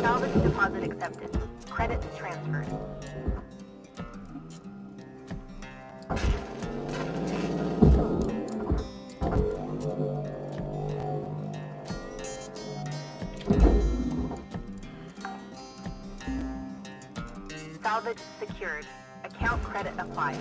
Salvage deposit accepted. Credits transferred. Salvage secured. Account credit applied.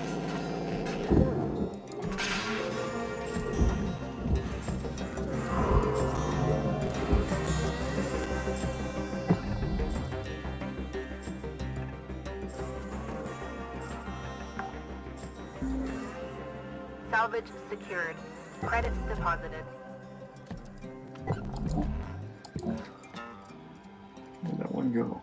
Salvage secured. Credits deposited. Where'd that one go?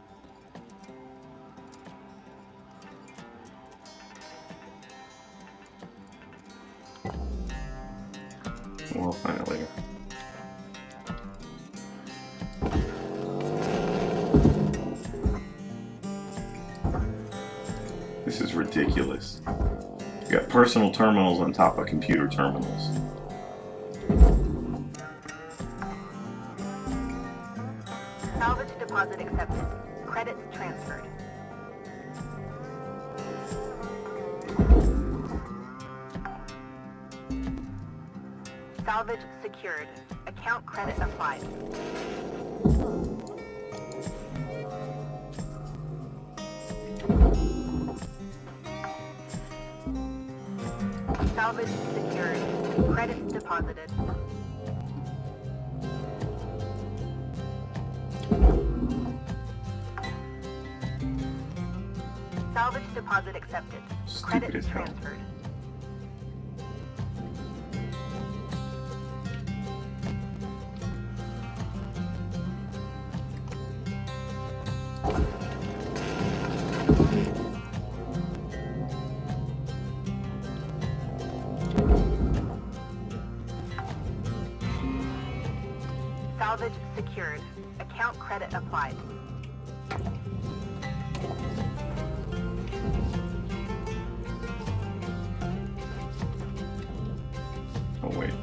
We'll find it later. This is ridiculous. You got personal terminals on top of computer terminals. Salvage deposit accepted. Credits transferred. Salvage secured. Account credit applied. Salvage secured. Credits deposited. Salvage deposit accepted. Stupid Credits as hell. transferred. Salvage secured. Account credit applied. Oh wait.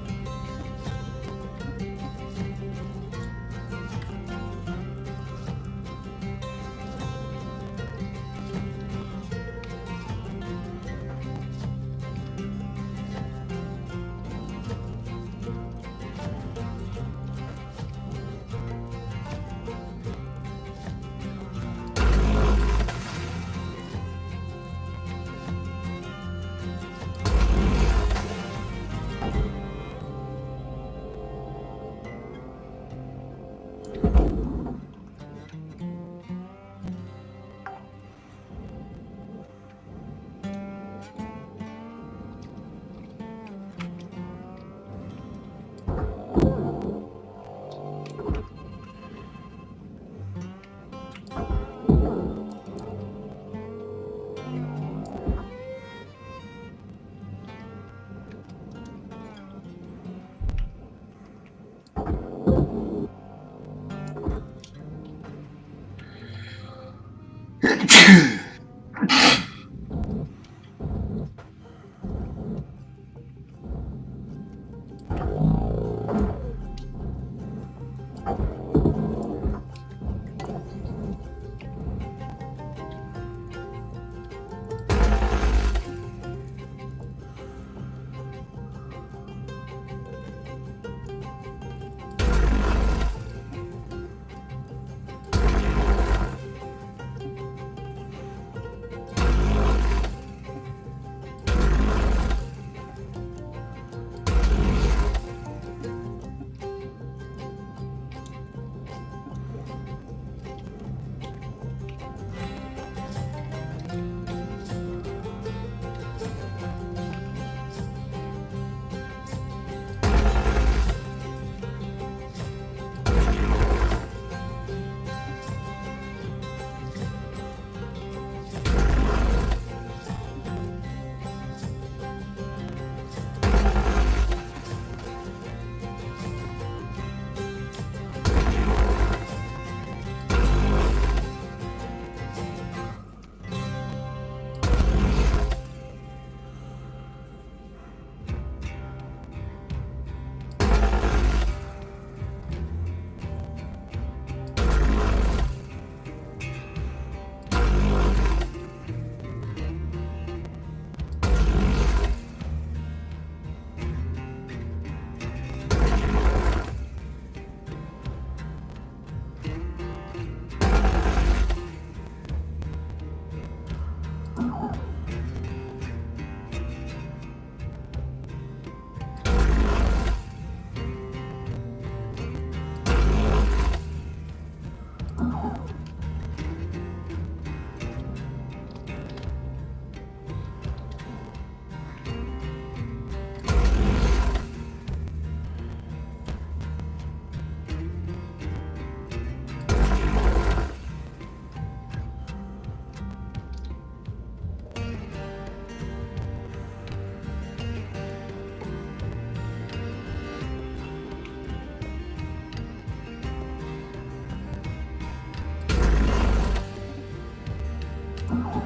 Now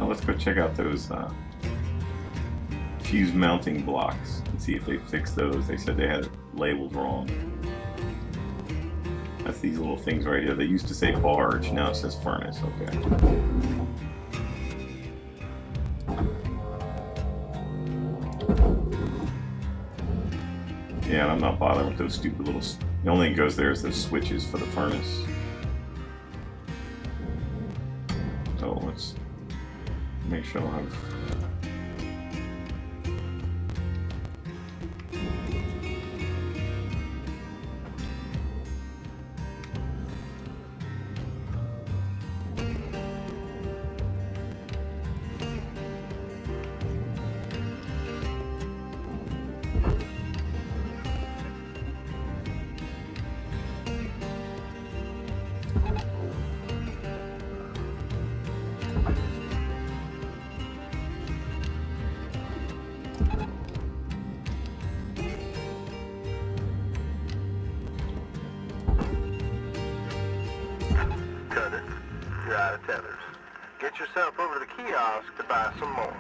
let's go check out those fuse mounting blocks and see if they fixed those. They said they had it labeled wrong. That's these little things right here. They used to say barge, now it says furnace. Okay. Yeah, I'm not bothering with those stupid little... The only thing that goes there is those switches for the furnace. So let's make sure I have... Cutter, you're out of tethers. Get yourself over to the kiosk to buy some more.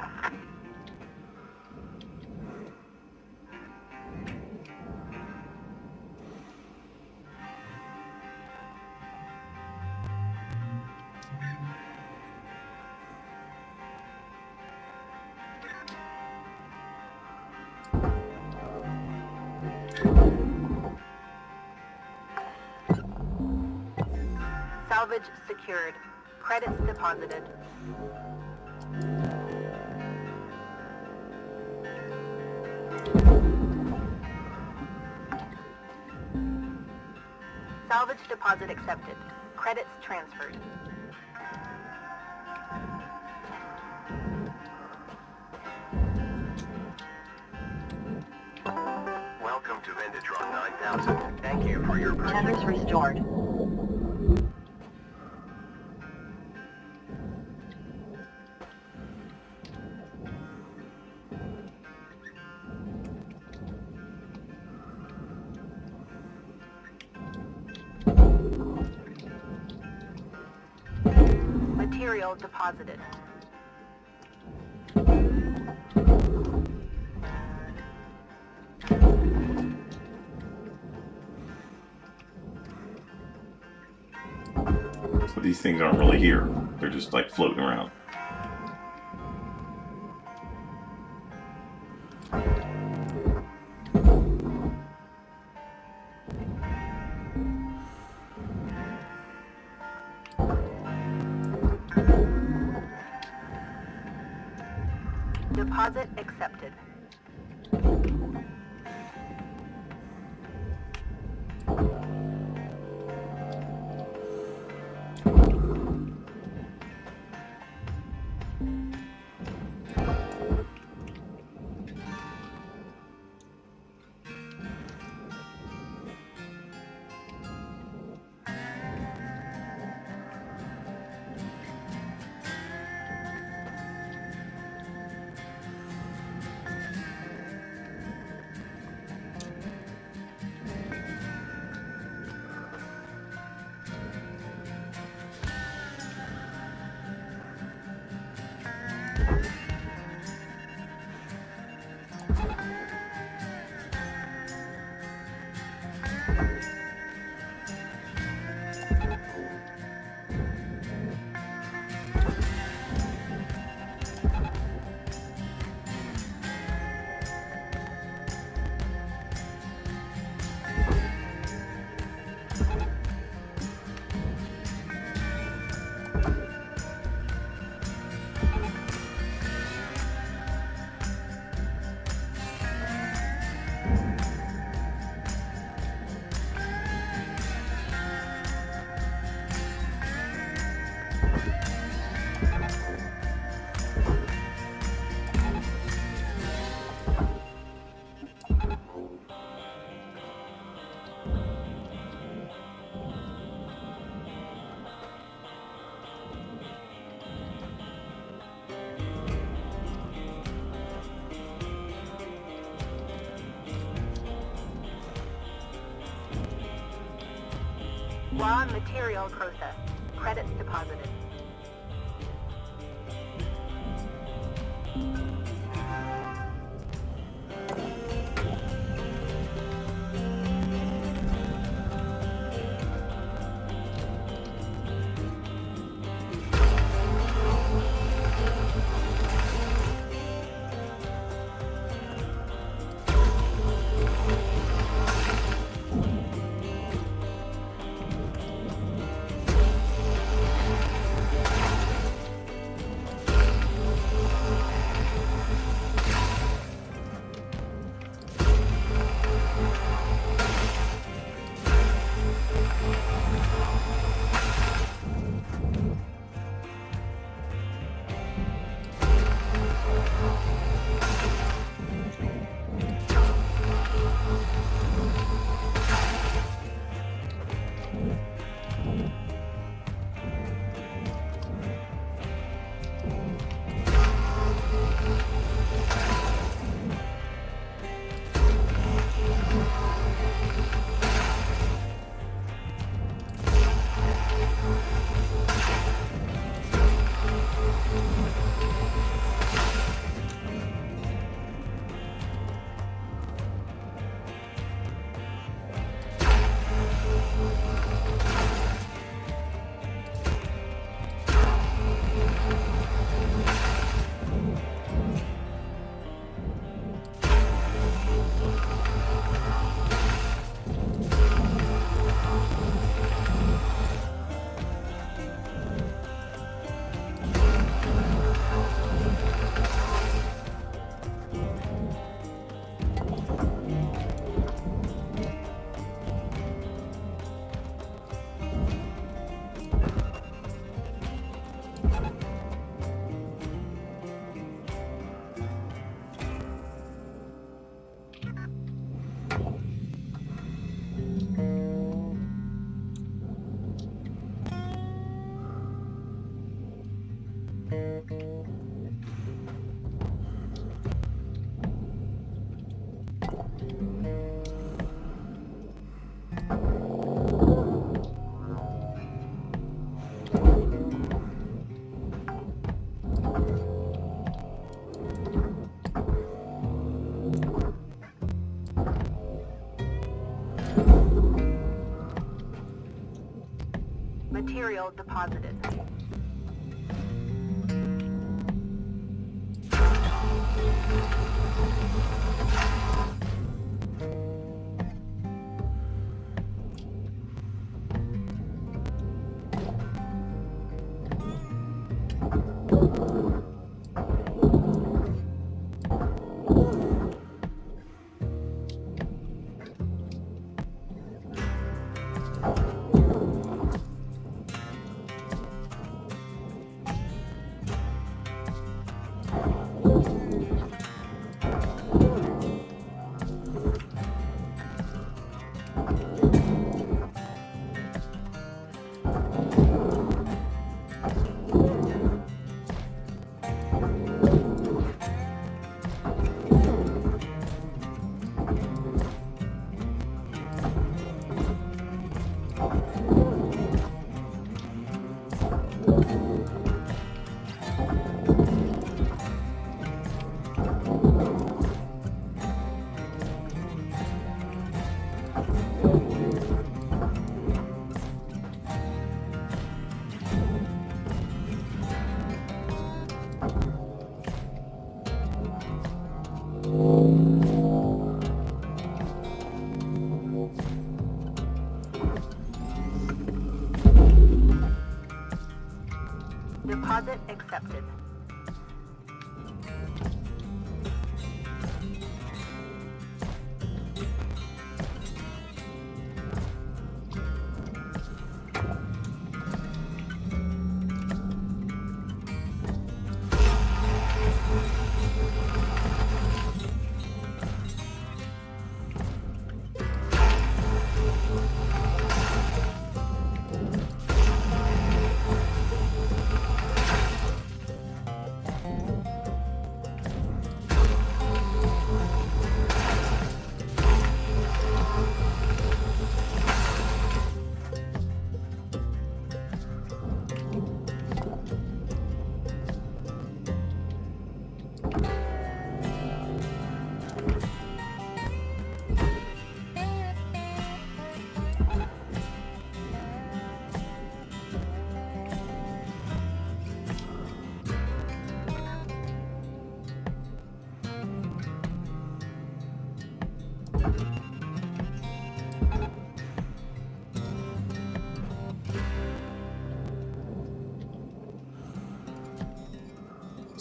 Salvage secured. Credits deposited. Salvage deposit accepted. Credits transferred. Welcome to Vendatron 9000. Thank you for your purchase. Tethers restored. Material deposited. So these things aren't really here. They're just like floating around. Deposit accepted. Raw material processed. Credits deposited. Material deposited.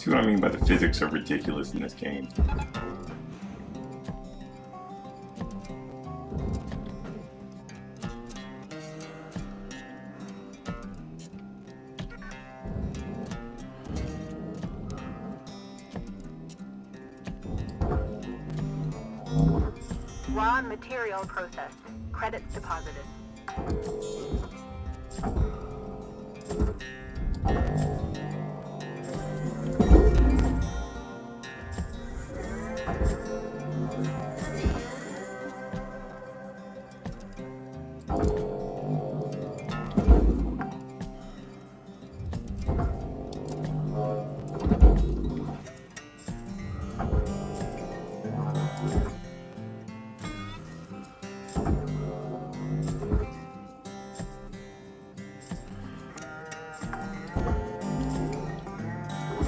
See what I mean by the physics are ridiculous in this game. Raw material processed. Credits deposited.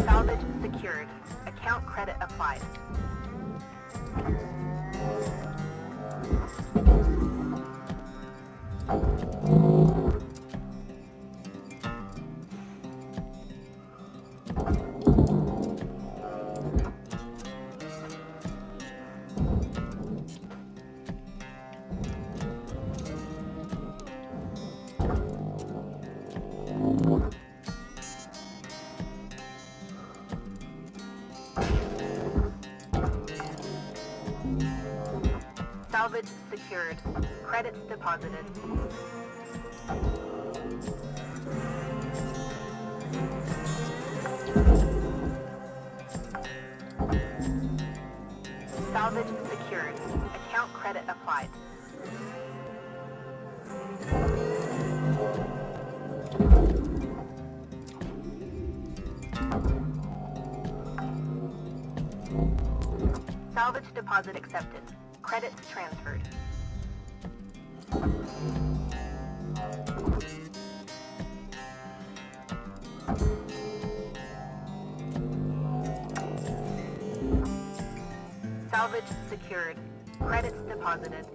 Salvage secured. Account credit applied. Salvage secured. Credits deposited. Salvage secured. Account credit applied. Salvage deposit accepted. Credits transferred. Salvage secured. Credits deposited.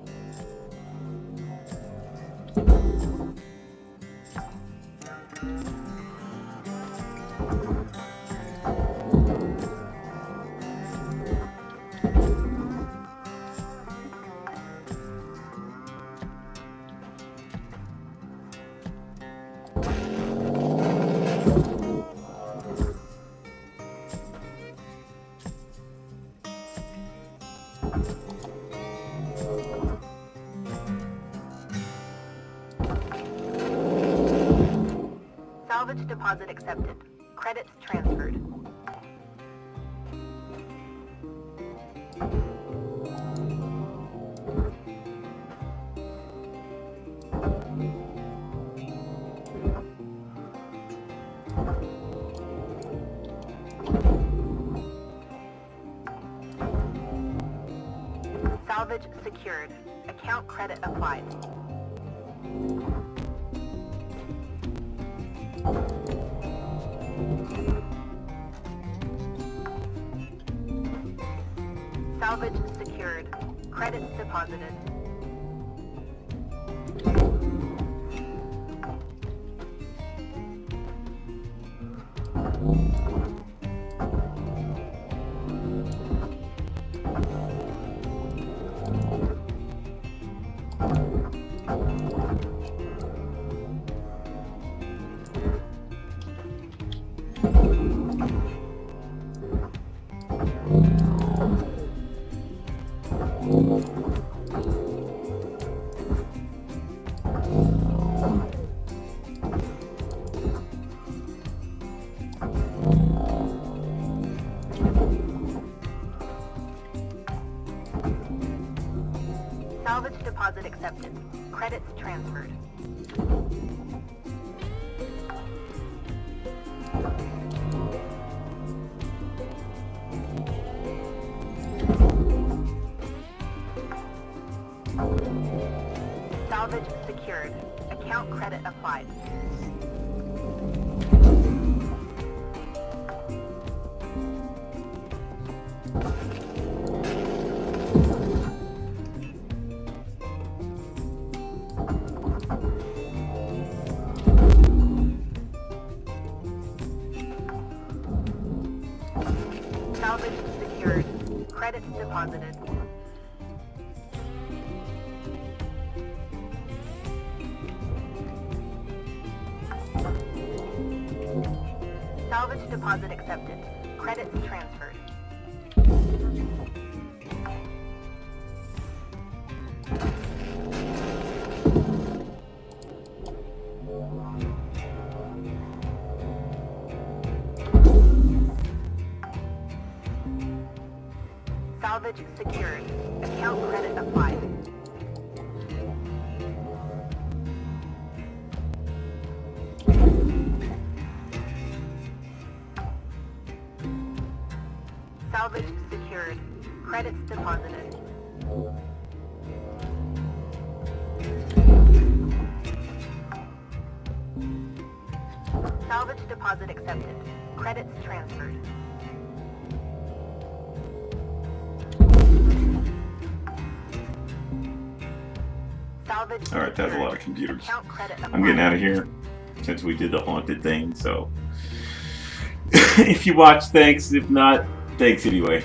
Salvage deposit accepted. Credits transferred. Salvage secured. Account credit applied. Salvage secured. Credits deposited. Salvage deposit accepted. Credits transferred. Salvage secured. Account credit applied. deposited. Salvage deposit accepted. Credits transferred. Salvage secured. Account credit applied. Salvage secured. Credits deposited. Salvage deposit accepted. Credits transferred. Salvage All right, that's a secured. lot of computers. Account credit applied. I'm getting out of here since we did the haunted thing. So if you watch, thanks. If not, thanks anyway.